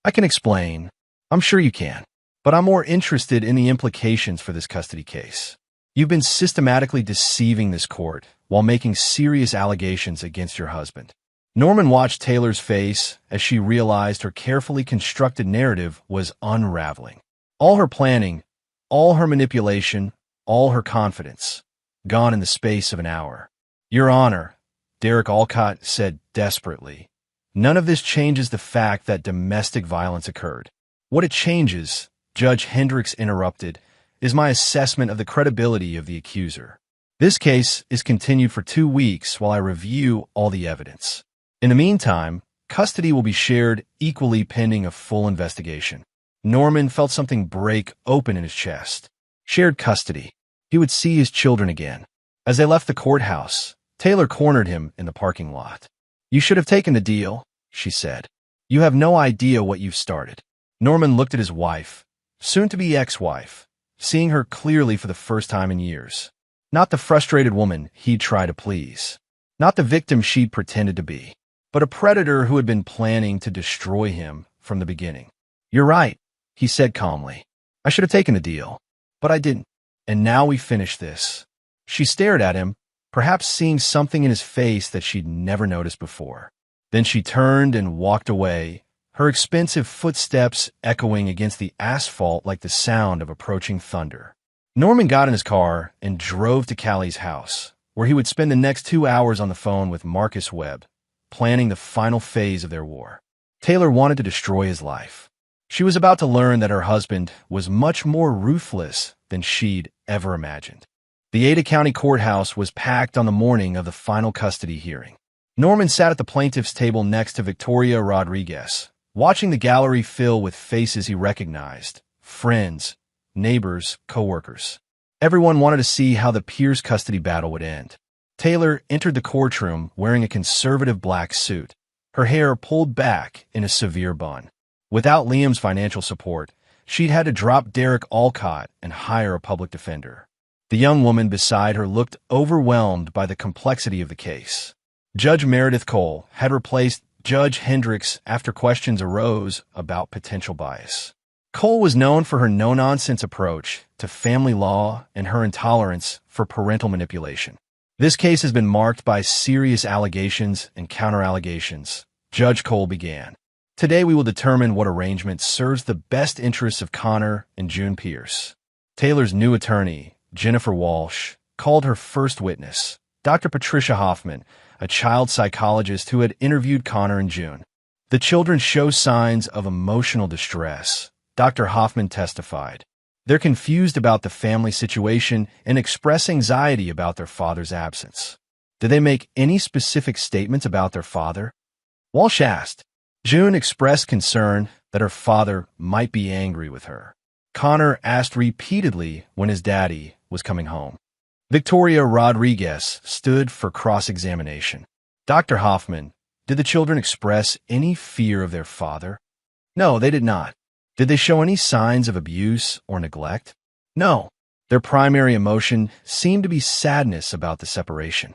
I can explain. I'm sure you can. But I'm more interested in the implications for this custody case. You've been systematically deceiving this court while making serious allegations against your husband. Norman watched Taylor's face as she realized her carefully constructed narrative was unraveling. All her planning, all her manipulation, all her confidence, gone in the space of an hour. Your Honor, Derek Alcott said desperately, none of this changes the fact that domestic violence occurred. What it changes, Judge Hendricks interrupted, is my assessment of the credibility of the accuser. This case is continued for 2 weeks while I review all the evidence. In the meantime, custody will be shared equally pending a full investigation. Norman felt something break open in his chest. Shared custody. He would see his children again. As they left the courthouse, Taylor cornered him in the parking lot. You should have taken the deal, she said. You have no idea what you've started. Norman looked at his wife, soon-to-be ex-wife, seeing her clearly for the first time in years. Not the frustrated woman he'd tried to please. Not the victim she'd pretended to be. But a predator who had been planning to destroy him from the beginning. You're right, he said calmly. I should have taken the deal. But I didn't. And now we finish this. She stared at him, perhaps seeing something in his face that she'd never noticed before. Then she turned and walked away, her expensive footsteps echoing against the asphalt like the sound of approaching thunder. Norman got in his car and drove to Callie's house, where he would spend the next 2 hours on the phone with Marcus Webb, planning the final phase of their war. Taylor wanted to destroy his life. She was about to learn that her husband was much more ruthless than she'd ever imagined. The Ada County Courthouse was packed on the morning of the final custody hearing. Norman sat at the plaintiff's table next to Victoria Rodriguez, watching the gallery fill with faces he recognized, friends, neighbors, co-workers. Everyone wanted to see how the Pierce custody battle would end. Taylor entered the courtroom wearing a conservative black suit, her hair pulled back in a severe bun. Without Liam's financial support, she'd had to drop Derek Alcott and hire a public defender. The young woman beside her looked overwhelmed by the complexity of the case. Judge Meredith Cole had replaced Judge Hendricks after questions arose about potential bias. Cole was known for her no-nonsense approach to family law and her intolerance for parental manipulation. This case has been marked by serious allegations and counter-allegations. Judge Cole began. Today we will determine what arrangement serves the best interests of Connor and June Pierce. Taylor's new attorney, Jennifer Walsh, called her first witness, Dr. Patricia Hoffman, a child psychologist who had interviewed Connor and June. The children show signs of emotional distress, Dr. Hoffman testified. They're confused about the family situation and express anxiety about their father's absence. Did they make any specific statements about their father? Walsh asked. June expressed concern that her father might be angry with her. Connor asked repeatedly when his daddy was coming home. Victoria Rodriguez stood for cross-examination. Dr. Hoffman, did the children express any fear of their father? No, they did not. Did they show any signs of abuse or neglect? No. Their primary emotion seemed to be sadness about the separation.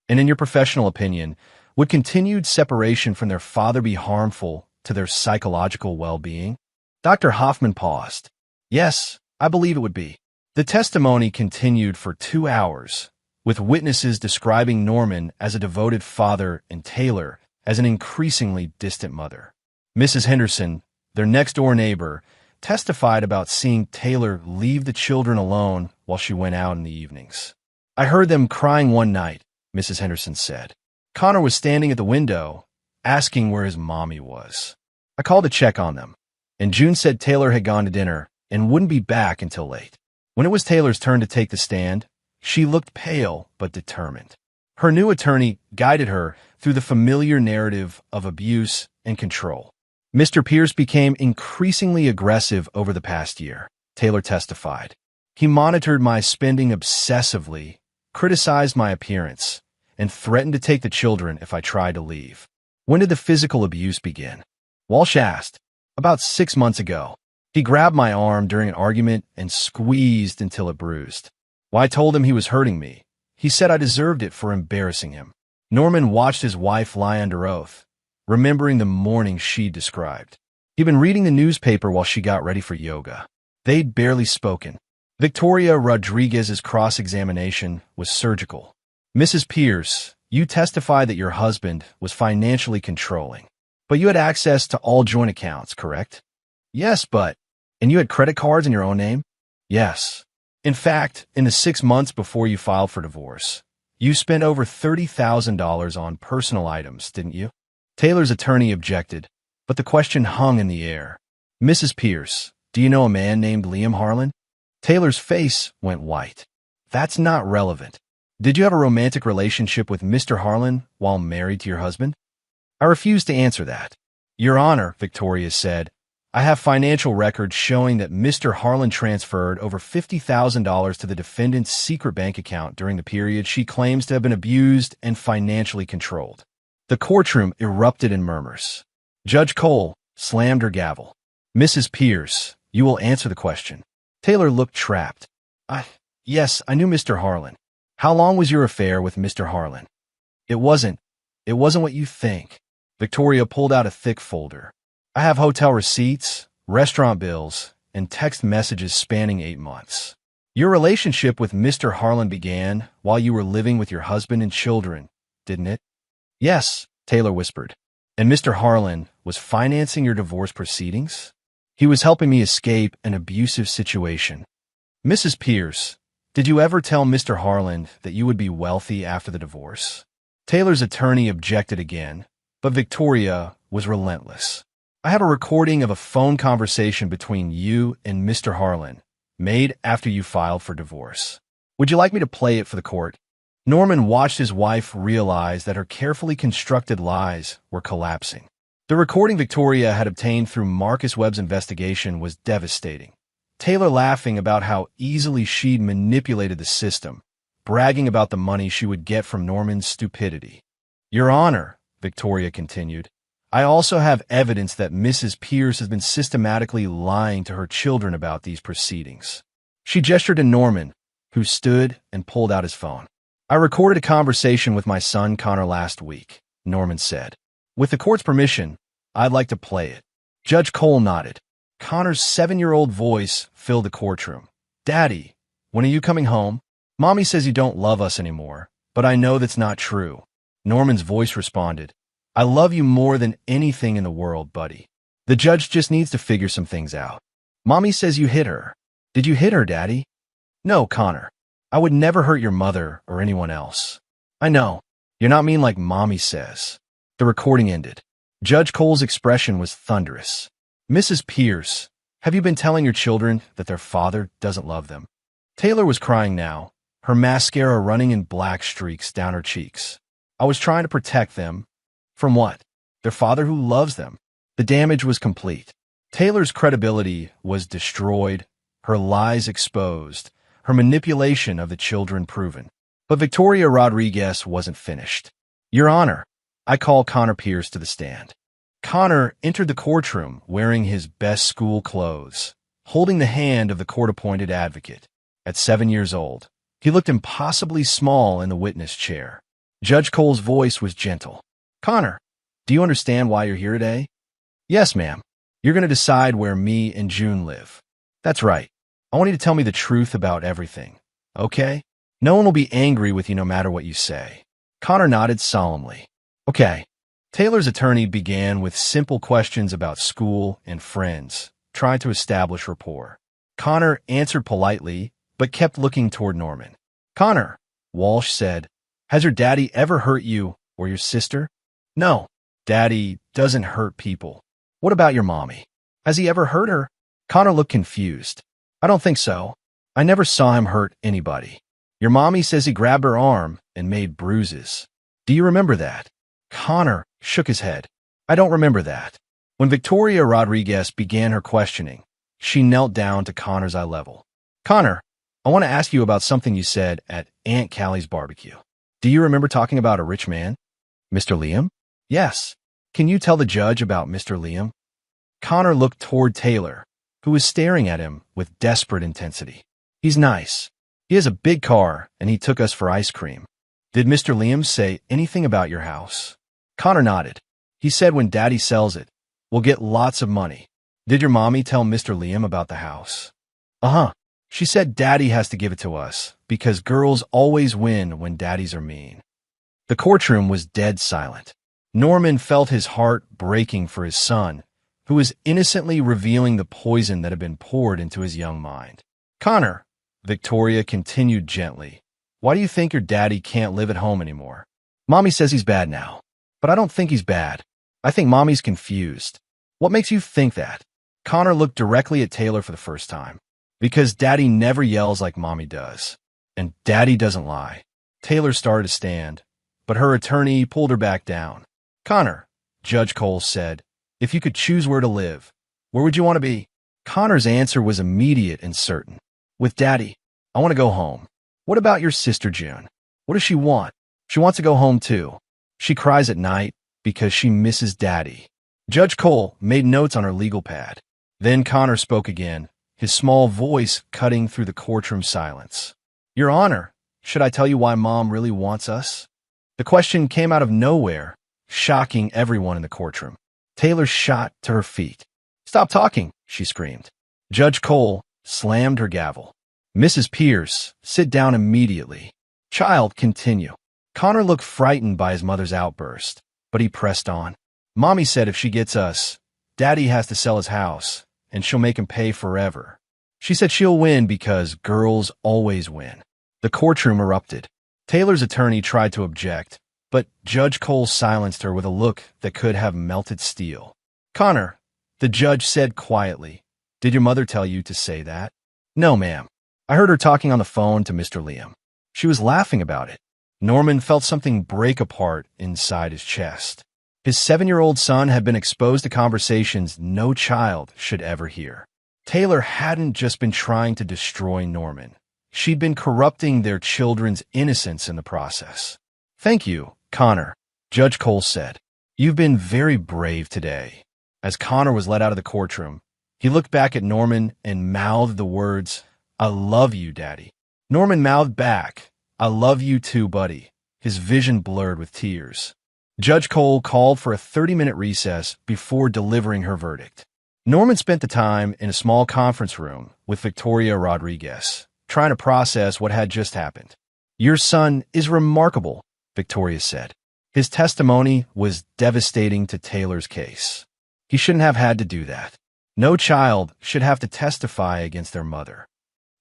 And in your professional opinion, would continued separation from their father be harmful to their psychological well-being? Dr. Hoffman paused. Yes, I believe it would be. The testimony continued for 2 hours, with witnesses describing Norman as a devoted father and Taylor as an increasingly distant mother. Mrs. Henderson, their next-door neighbor, testified about seeing Taylor leave the children alone while she went out in the evenings. I heard them crying one night, Mrs. Henderson said. Connor was standing at the window, asking where his mommy was. I called to check on them, and June said Taylor had gone to dinner and wouldn't be back until late. When it was Taylor's turn to take the stand, she looked pale but determined. Her new attorney guided her through the familiar narrative of abuse and control. Mr. Pierce became increasingly aggressive over the past year, Taylor testified. He monitored my spending obsessively, criticized my appearance, and threatened to take the children if I tried to leave. When did the physical abuse begin? Walsh asked. About 6 months ago. He grabbed my arm during an argument and squeezed until it bruised. Well, I told him he was hurting me. He said I deserved it for embarrassing him. Norman watched his wife lie under oath, remembering the morning she described. He'd been reading the newspaper while she got ready for yoga. They'd barely spoken. Victoria Rodriguez's cross-examination was surgical. Mrs. Pierce, you testified that your husband was financially controlling. But you had access to all joint accounts, correct? Yes, and you had credit cards in your own name? Yes. In fact, in the 6 months before you filed for divorce, you spent over $30,000 on personal items, didn't you? Taylor's attorney objected, but the question hung in the air. Mrs. Pierce, do you know a man named Liam Harlan? Taylor's face went white. That's not relevant. Did you have a romantic relationship with Mr. Harlan while married to your husband? I refuse to answer that. Your Honor, Victoria said, I have financial records showing that Mr. Harlan transferred over $50,000 to the defendant's secret bank account during the period she claims to have been abused and financially controlled. The courtroom erupted in murmurs. Judge Cole slammed her gavel. Mrs. Pierce, you will answer the question. Taylor looked trapped. Yes, I knew Mr. Harlan. How long was your affair with Mr. Harlan? It wasn't what you think. Victoria pulled out a thick folder. I have hotel receipts, restaurant bills, and text messages spanning 8 months. Your relationship with Mr. Harlan began while you were living with your husband and children, didn't it? Yes, Taylor whispered. And Mr. Harlan was financing your divorce proceedings? He was helping me escape an abusive situation. Mrs. Pierce, did you ever tell Mr. Harlan that you would be wealthy after the divorce? Taylor's attorney objected again, but Victoria was relentless. I have a recording of a phone conversation between you and Mr. Harlan, made after you filed for divorce. Would you like me to play it for the court? Norman watched his wife realize that her carefully constructed lies were collapsing. The recording Victoria had obtained through Marcus Webb's investigation was devastating. Taylor laughing about how easily she'd manipulated the system, bragging about the money she would get from Norman's stupidity. Your Honor, Victoria continued, I also have evidence that Mrs. Pierce has been systematically lying to her children about these proceedings. She gestured to Norman, who stood and pulled out his phone. I recorded a conversation with my son Connor last week, Norman said. With the court's permission, I'd like to play it. Judge Cole nodded. Connor's 7-year-old voice filled the courtroom. Daddy, when are you coming home? Mommy says you don't love us anymore, but I know that's not true. Norman's voice responded. I love you more than anything in the world, buddy. The judge just needs to figure some things out. Mommy says you hit her. Did you hit her, Daddy? No, Connor. I would never hurt your mother or anyone else. I know. You're not mean like Mommy says. The recording ended. Judge Cole's expression was thunderous. Mrs. Pierce, have you been telling your children that their father doesn't love them? Taylor was crying now, her mascara running in black streaks down her cheeks. I was trying to protect them. From what? Their father who loves them. The damage was complete. Taylor's credibility was destroyed, her lies exposed, her manipulation of the children proven. But Victoria Rodriguez wasn't finished. Your Honor, I call Connor Pierce to the stand. Connor entered the courtroom wearing his best school clothes, holding the hand of the court-appointed advocate. At 7 years old, he looked impossibly small in the witness chair. Judge Cole's voice was gentle. Connor, do you understand why you're here today? Yes, ma'am. You're going to decide where me and June live. That's right. I want you to tell me the truth about everything. Okay? No one will be angry with you no matter what you say. Connor nodded solemnly. Okay. Taylor's attorney began with simple questions about school and friends, trying to establish rapport. Connor answered politely, but kept looking toward Norman. Connor, Walsh said, has your daddy ever hurt you or your sister? No, Daddy doesn't hurt people. What about your mommy? Has he ever hurt her? Connor looked confused. I don't think so. I never saw him hurt anybody. Your mommy says he grabbed her arm and made bruises. Do you remember that? Connor shook his head. I don't remember that. When Victoria Rodriguez began her questioning, she knelt down to Connor's eye level. Connor, I want to ask you about something you said at Aunt Callie's barbecue. Do you remember talking about a rich man? Mr. Liam? Yes. Can you tell the judge about Mr. Liam? Connor looked toward Taylor, who was staring at him with desperate intensity. He's nice. He has a big car, and he took us for ice cream. Did Mr. Liam say anything about your house? Connor nodded. He said when Daddy sells it, we'll get lots of money. Did your mommy tell Mr. Liam about the house? Uh-huh. She said Daddy has to give it to us, because girls always win when daddies are mean. The courtroom was dead silent. Norman felt his heart breaking for his son, who was innocently revealing the poison that had been poured into his young mind. Connor, Victoria continued gently, why do you think your daddy can't live at home anymore? Mommy says he's bad now, but I don't think he's bad. I think Mommy's confused. What makes you think that? Connor looked directly at Taylor for the first time. Because Daddy never yells like Mommy does. And Daddy doesn't lie. Taylor started to stand, but her attorney pulled her back down. Connor, Judge Cole said, if you could choose where to live, where would you want to be? Connor's answer was immediate and certain. With Daddy. I want to go home. What about your sister June? What does she want? She wants to go home too. She cries at night because she misses Daddy. Judge Cole made notes on her legal pad. Then Connor spoke again, his small voice cutting through the courtroom silence. Your Honor, should I tell you why Mom really wants us? The question came out of nowhere, shocking everyone in the courtroom. Taylor shot to her feet. Stop talking, she screamed. Judge Cole slammed her gavel. Mrs. Pierce, sit down immediately. Child, continue. Connor looked frightened by his mother's outburst, but he pressed on. Mommy said if she gets us, Daddy has to sell his house, and she'll make him pay forever. She said she'll win because girls always win. The courtroom erupted. Taylor's attorney tried to object, but Judge Cole silenced her with a look that could have melted steel. Connor, the judge said quietly, did your mother tell you to say that? No, ma'am. I heard her talking on the phone to Mr. Liam. She was laughing about it. Norman felt something break apart inside his chest. His 7-year-old son had been exposed to conversations no child should ever hear. Taylor hadn't just been trying to destroy Norman. She'd been corrupting their children's innocence in the process. Thank you, Connor, Judge Cole said. You've been very brave today. As Connor was led out of the courtroom, he looked back at Norman and mouthed the words, I love you, Daddy. Norman mouthed back, I love you too, buddy, his vision blurred with tears. Judge Cole called for a 30-minute recess before delivering her verdict. Norman spent the time in a small conference room with Victoria Rodriguez, trying to process what had just happened. Your son is remarkable, Victoria said. His testimony was devastating to Taylor's case. He shouldn't have had to do that. No child should have to testify against their mother.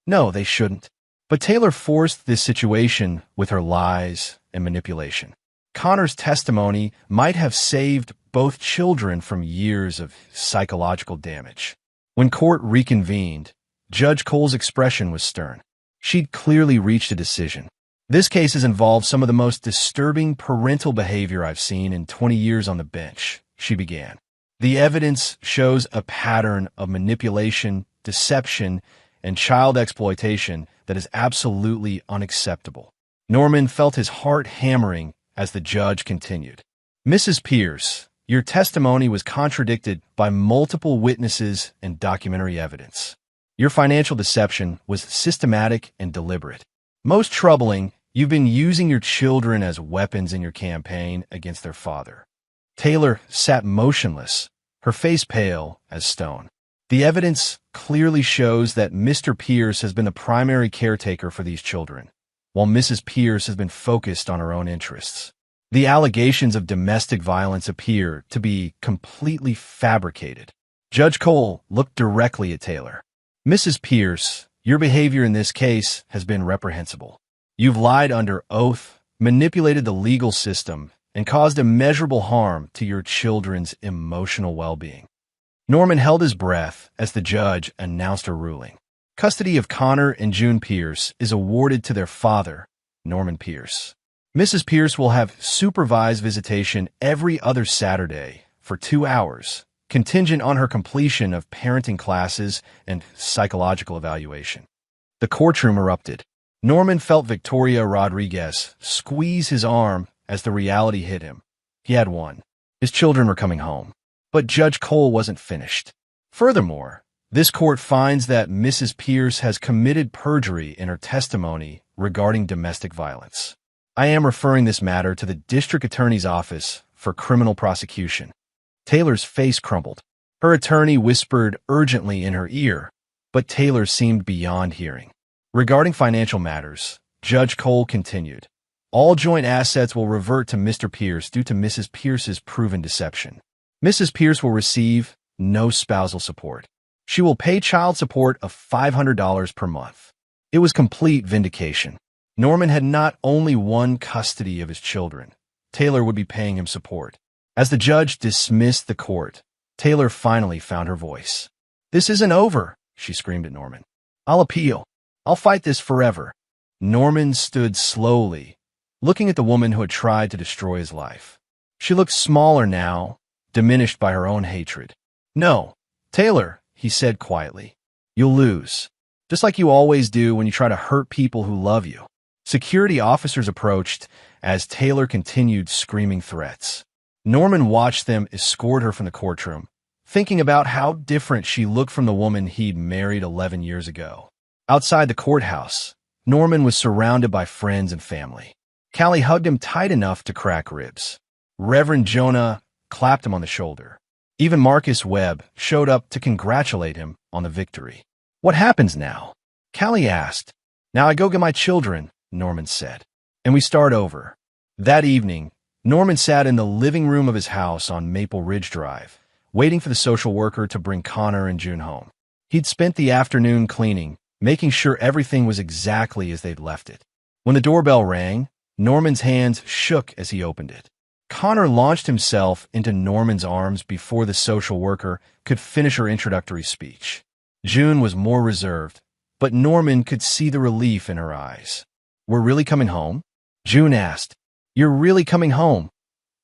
No, they shouldn't. But Taylor forced this situation with her lies and manipulation. Connor's testimony might have saved both children from years of psychological damage. When court reconvened, Judge Cole's expression was stern. She'd clearly reached a decision. This case has involved some of the most disturbing parental behavior I've seen in 20 years on the bench, she began. The evidence shows a pattern of manipulation, deception, and child exploitation that is absolutely unacceptable. Norman felt his heart hammering as the judge continued. Mrs. Pierce, your testimony was contradicted by multiple witnesses and documentary evidence. Your financial deception was systematic and deliberate. Most troubling, you've been using your children as weapons in your campaign against their father. Taylor sat motionless, her face pale as stone. The evidence clearly shows that Mr. Pierce has been the primary caretaker for these children, while Mrs. Pierce has been focused on her own interests. The allegations of domestic violence appear to be completely fabricated. Judge Cole looked directly at Taylor. Mrs. Pierce, your behavior in this case has been reprehensible. You've lied under oath, manipulated the legal system, and caused immeasurable harm to your children's emotional well-being. Norman held his breath as the judge announced her ruling. Custody of Connor and June Pierce is awarded to their father, Norman Pierce. Mrs. Pierce will have supervised visitation every other Saturday for 2 hours, contingent on her completion of parenting classes and psychological evaluation. The courtroom erupted. Norman felt Victoria Rodriguez squeeze his arm as the reality hit him. He had won. His children were coming home. But Judge Cole wasn't finished. Furthermore, this court finds that Mrs. Pierce has committed perjury in her testimony regarding domestic violence. I am referring this matter to the District Attorney's Office for criminal prosecution. Taylor's face crumbled. Her attorney whispered urgently in her ear, but Taylor seemed beyond hearing. Regarding financial matters, Judge Cole continued, all joint assets will revert to Mr. Pierce due to Mrs. Pierce's proven deception. Mrs. Pierce will receive no spousal support. She will pay child support of $500 per month. It was complete vindication. Norman had not only won custody of his children, Taylor would be paying him support. As the judge dismissed the court, Taylor finally found her voice. This isn't over, she screamed at Norman. I'll appeal. I'll fight this forever. Norman stood slowly, looking at the woman who had tried to destroy his life. She looked smaller now, diminished by her own hatred. No, Taylor, he said quietly. You'll lose. Just like you always do when you try to hurt people who love you. Security officers approached as Taylor continued screaming threats. Norman watched them escort her from the courtroom, thinking about how different she looked from the woman he'd married 11 years ago. Outside the courthouse, Norman was surrounded by friends and family. Callie hugged him tight enough to crack ribs. Reverend Jonah clapped him on the shoulder. Even Marcus Webb showed up to congratulate him on the victory. What happens now? Callie asked. Now I go get my children, Norman said, and we start over. That evening, Norman sat in the living room of his house on Maple Ridge Drive, waiting for the social worker to bring Connor and June home. He'd spent the afternoon cleaning, making sure everything was exactly as they'd left it. When the doorbell rang, Norman's hands shook as he opened it. Connor launched himself into Norman's arms before the social worker could finish her introductory speech. June was more reserved, but Norman could see the relief in her eyes. We're really coming home? June asked. You're really coming home?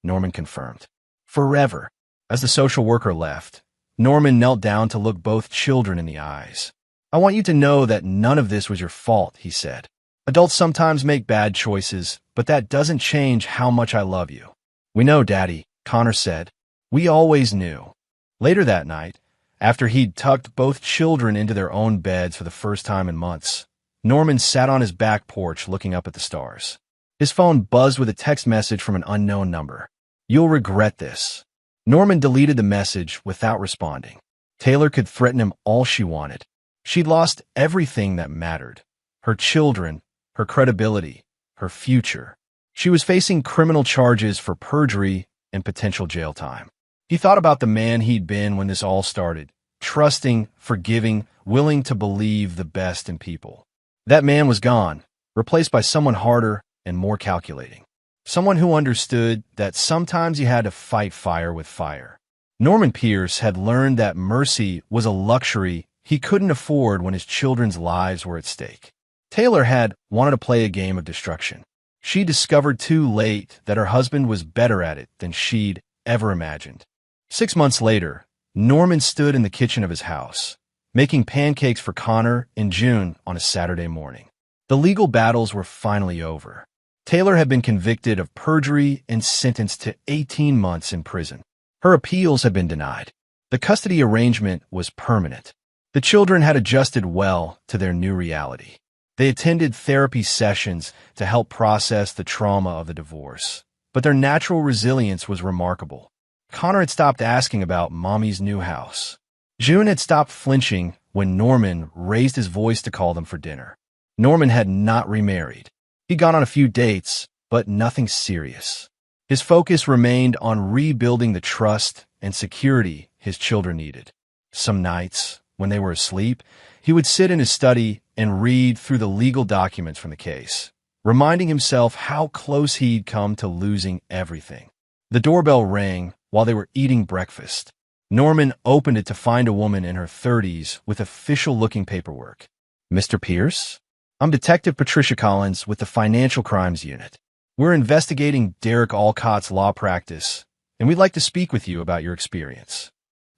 Norman confirmed. Forever. As the social worker left, Norman knelt down to look both children in the eyes. I want you to know that none of this was your fault, he said. Adults sometimes make bad choices, but that doesn't change how much I love you. We know, Daddy, Connor said. We always knew. Later that night, after he'd tucked both children into their own beds for the first time in months, Norman sat on his back porch looking up at the stars. His phone buzzed with a text message from an unknown number. You'll regret this. Norman deleted the message without responding. Taylor could threaten him all she wanted. She'd lost everything that mattered. Her children, her credibility, her future. She was facing criminal charges for perjury and potential jail time. He thought about the man he'd been when this all started, trusting, forgiving, willing to believe the best in people. That man was gone, replaced by someone harder and more calculating. Someone who understood that sometimes you had to fight fire with fire. Norman Pierce had learned that mercy was a luxury he couldn't afford when his children's lives were at stake. Taylor had wanted to play a game of destruction. She discovered too late that her husband was better at it than she'd ever imagined. 6 months later, Norman stood in the kitchen of his house, making pancakes for Connor and June on a Saturday morning. The legal battles were finally over. Taylor had been convicted of perjury and sentenced to 18 months in prison. Her appeals had been denied. The custody arrangement was permanent. The children had adjusted well to their new reality. They attended therapy sessions to help process the trauma of the divorce, but their natural resilience was remarkable. Connor had stopped asking about Mommy's new house. June had stopped flinching when Norman raised his voice to call them for dinner. Norman had not remarried. He'd gone on a few dates, but nothing serious. His focus remained on rebuilding the trust and security his children needed. Some nights, when they were asleep, he would sit in his study and read through the legal documents from the case, reminding himself how close he'd come to losing everything. The doorbell rang while they were eating breakfast. Norman opened it to find a woman in her 30s with official-looking paperwork. "Mr. Pierce? I'm Detective Patricia Collins with the Financial Crimes Unit. We're investigating Derek Alcott's law practice, and we'd like to speak with you about your experience."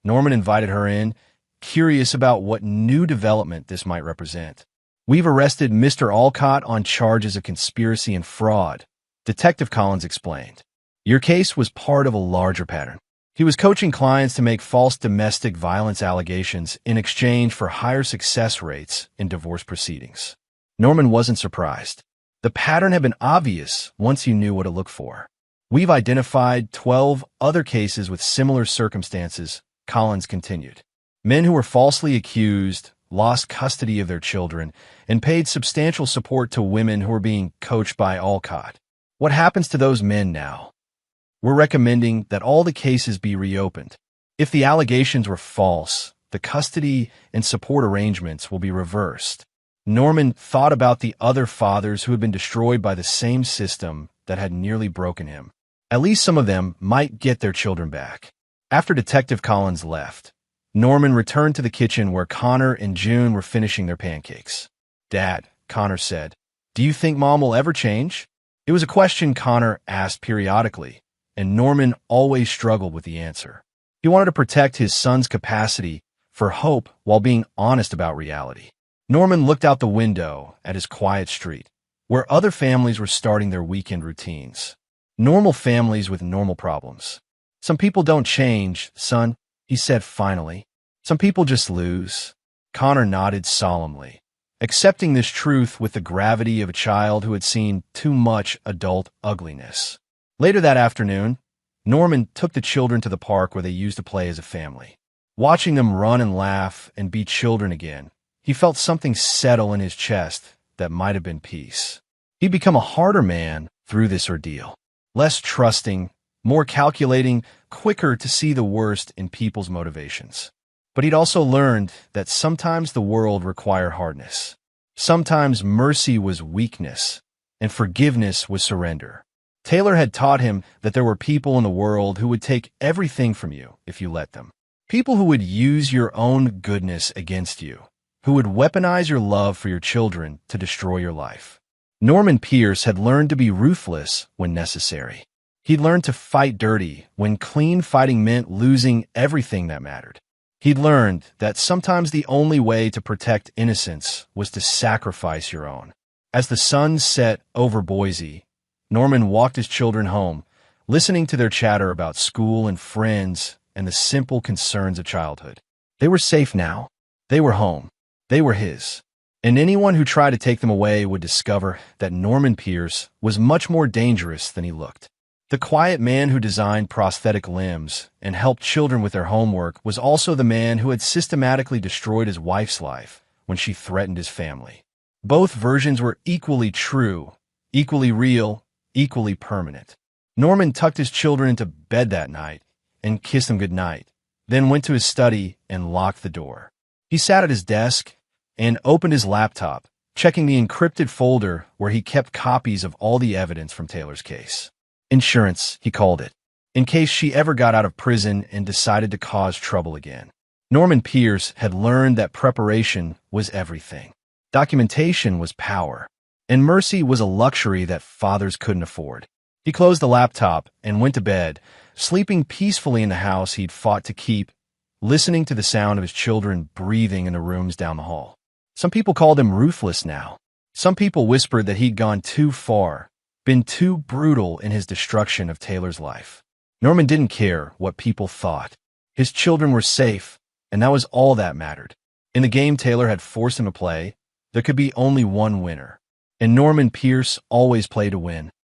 Norman invited her in, curious about what new development this might represent. "We've arrested Mr. Alcott on charges of conspiracy and fraud," Detective Collins explained. "Your case was part of a larger pattern. He was coaching clients to make false domestic violence allegations in exchange for higher success rates in divorce proceedings." Norman wasn't surprised. The pattern had been obvious once you knew what to look for. "We've identified 12 other cases with similar circumstances," Collins continued. "Men who were falsely accused, lost custody of their children, and paid substantial support to women who were being coached by Alcott. What happens to those men now? We're recommending that all the cases be reopened. If the allegations were false, the custody and support arrangements will be reversed." Norman thought about the other fathers who had been destroyed by the same system that had nearly broken him. At least some of them might get their children back. After Detective Collins left, Norman returned to the kitchen where Connor and June were finishing their pancakes. "Dad," Connor said, "do you think Mom will ever change?" It was a question Connor asked periodically, and Norman always struggled with the answer. He wanted to protect his son's capacity for hope while being honest about reality. Norman looked out the window at his quiet street, where other families were starting their weekend routines. Normal families with normal problems. "Some people don't change, son," he said finally. "Some people just lose." Connor nodded solemnly, accepting this truth with the gravity of a child who had seen too much adult ugliness. Later that afternoon, Norman took the children to the park where they used to play as a family. Watching them run and laugh and be children again, he felt something settle in his chest that might have been peace. He'd become a harder man through this ordeal, less trusting, more calculating, quicker to see the worst in people's motivations. But he'd also learned that sometimes the world required hardness. Sometimes mercy was weakness, and forgiveness was surrender. Taylor had taught him that there were people in the world who would take everything from you if you let them. People who would use your own goodness against you, who would weaponize your love for your children to destroy your life. Norman Pierce had learned to be ruthless when necessary. He'd learned to fight dirty when clean fighting meant losing everything that mattered. He'd learned that sometimes the only way to protect innocence was to sacrifice your own. As the sun set over Boise, Norman walked his children home, listening to their chatter about school and friends and the simple concerns of childhood. They were safe now. They were home. They were his. And anyone who tried to take them away would discover that Norman Pierce was much more dangerous than he looked. The quiet man who designed prosthetic limbs and helped children with their homework was also the man who had systematically destroyed his wife's life when she threatened his family. Both versions were equally true, equally real, equally permanent. Norman tucked his children into bed that night and kissed them goodnight, then went to his study and locked the door. He sat at his desk and opened his laptop, checking the encrypted folder where he kept copies of all the evidence from Taylor's case. Insurance, he called it, in case she ever got out of prison and decided to cause trouble again. Norman Pierce had learned that preparation was everything. Documentation was power, and mercy was a luxury that fathers couldn't afford. He closed the laptop and went to bed, sleeping peacefully in the house he'd fought to keep, listening to the sound of his children breathing in the rooms down the hall. Some people called him ruthless now. Some people whispered that he'd gone too far, been too brutal in his destruction of Taylor's life. Norman didn't care what people thought. His children were safe, and that was all that mattered. In the game Taylor had forced him to play, there could be only one winner, and Norman Pierce always played to win.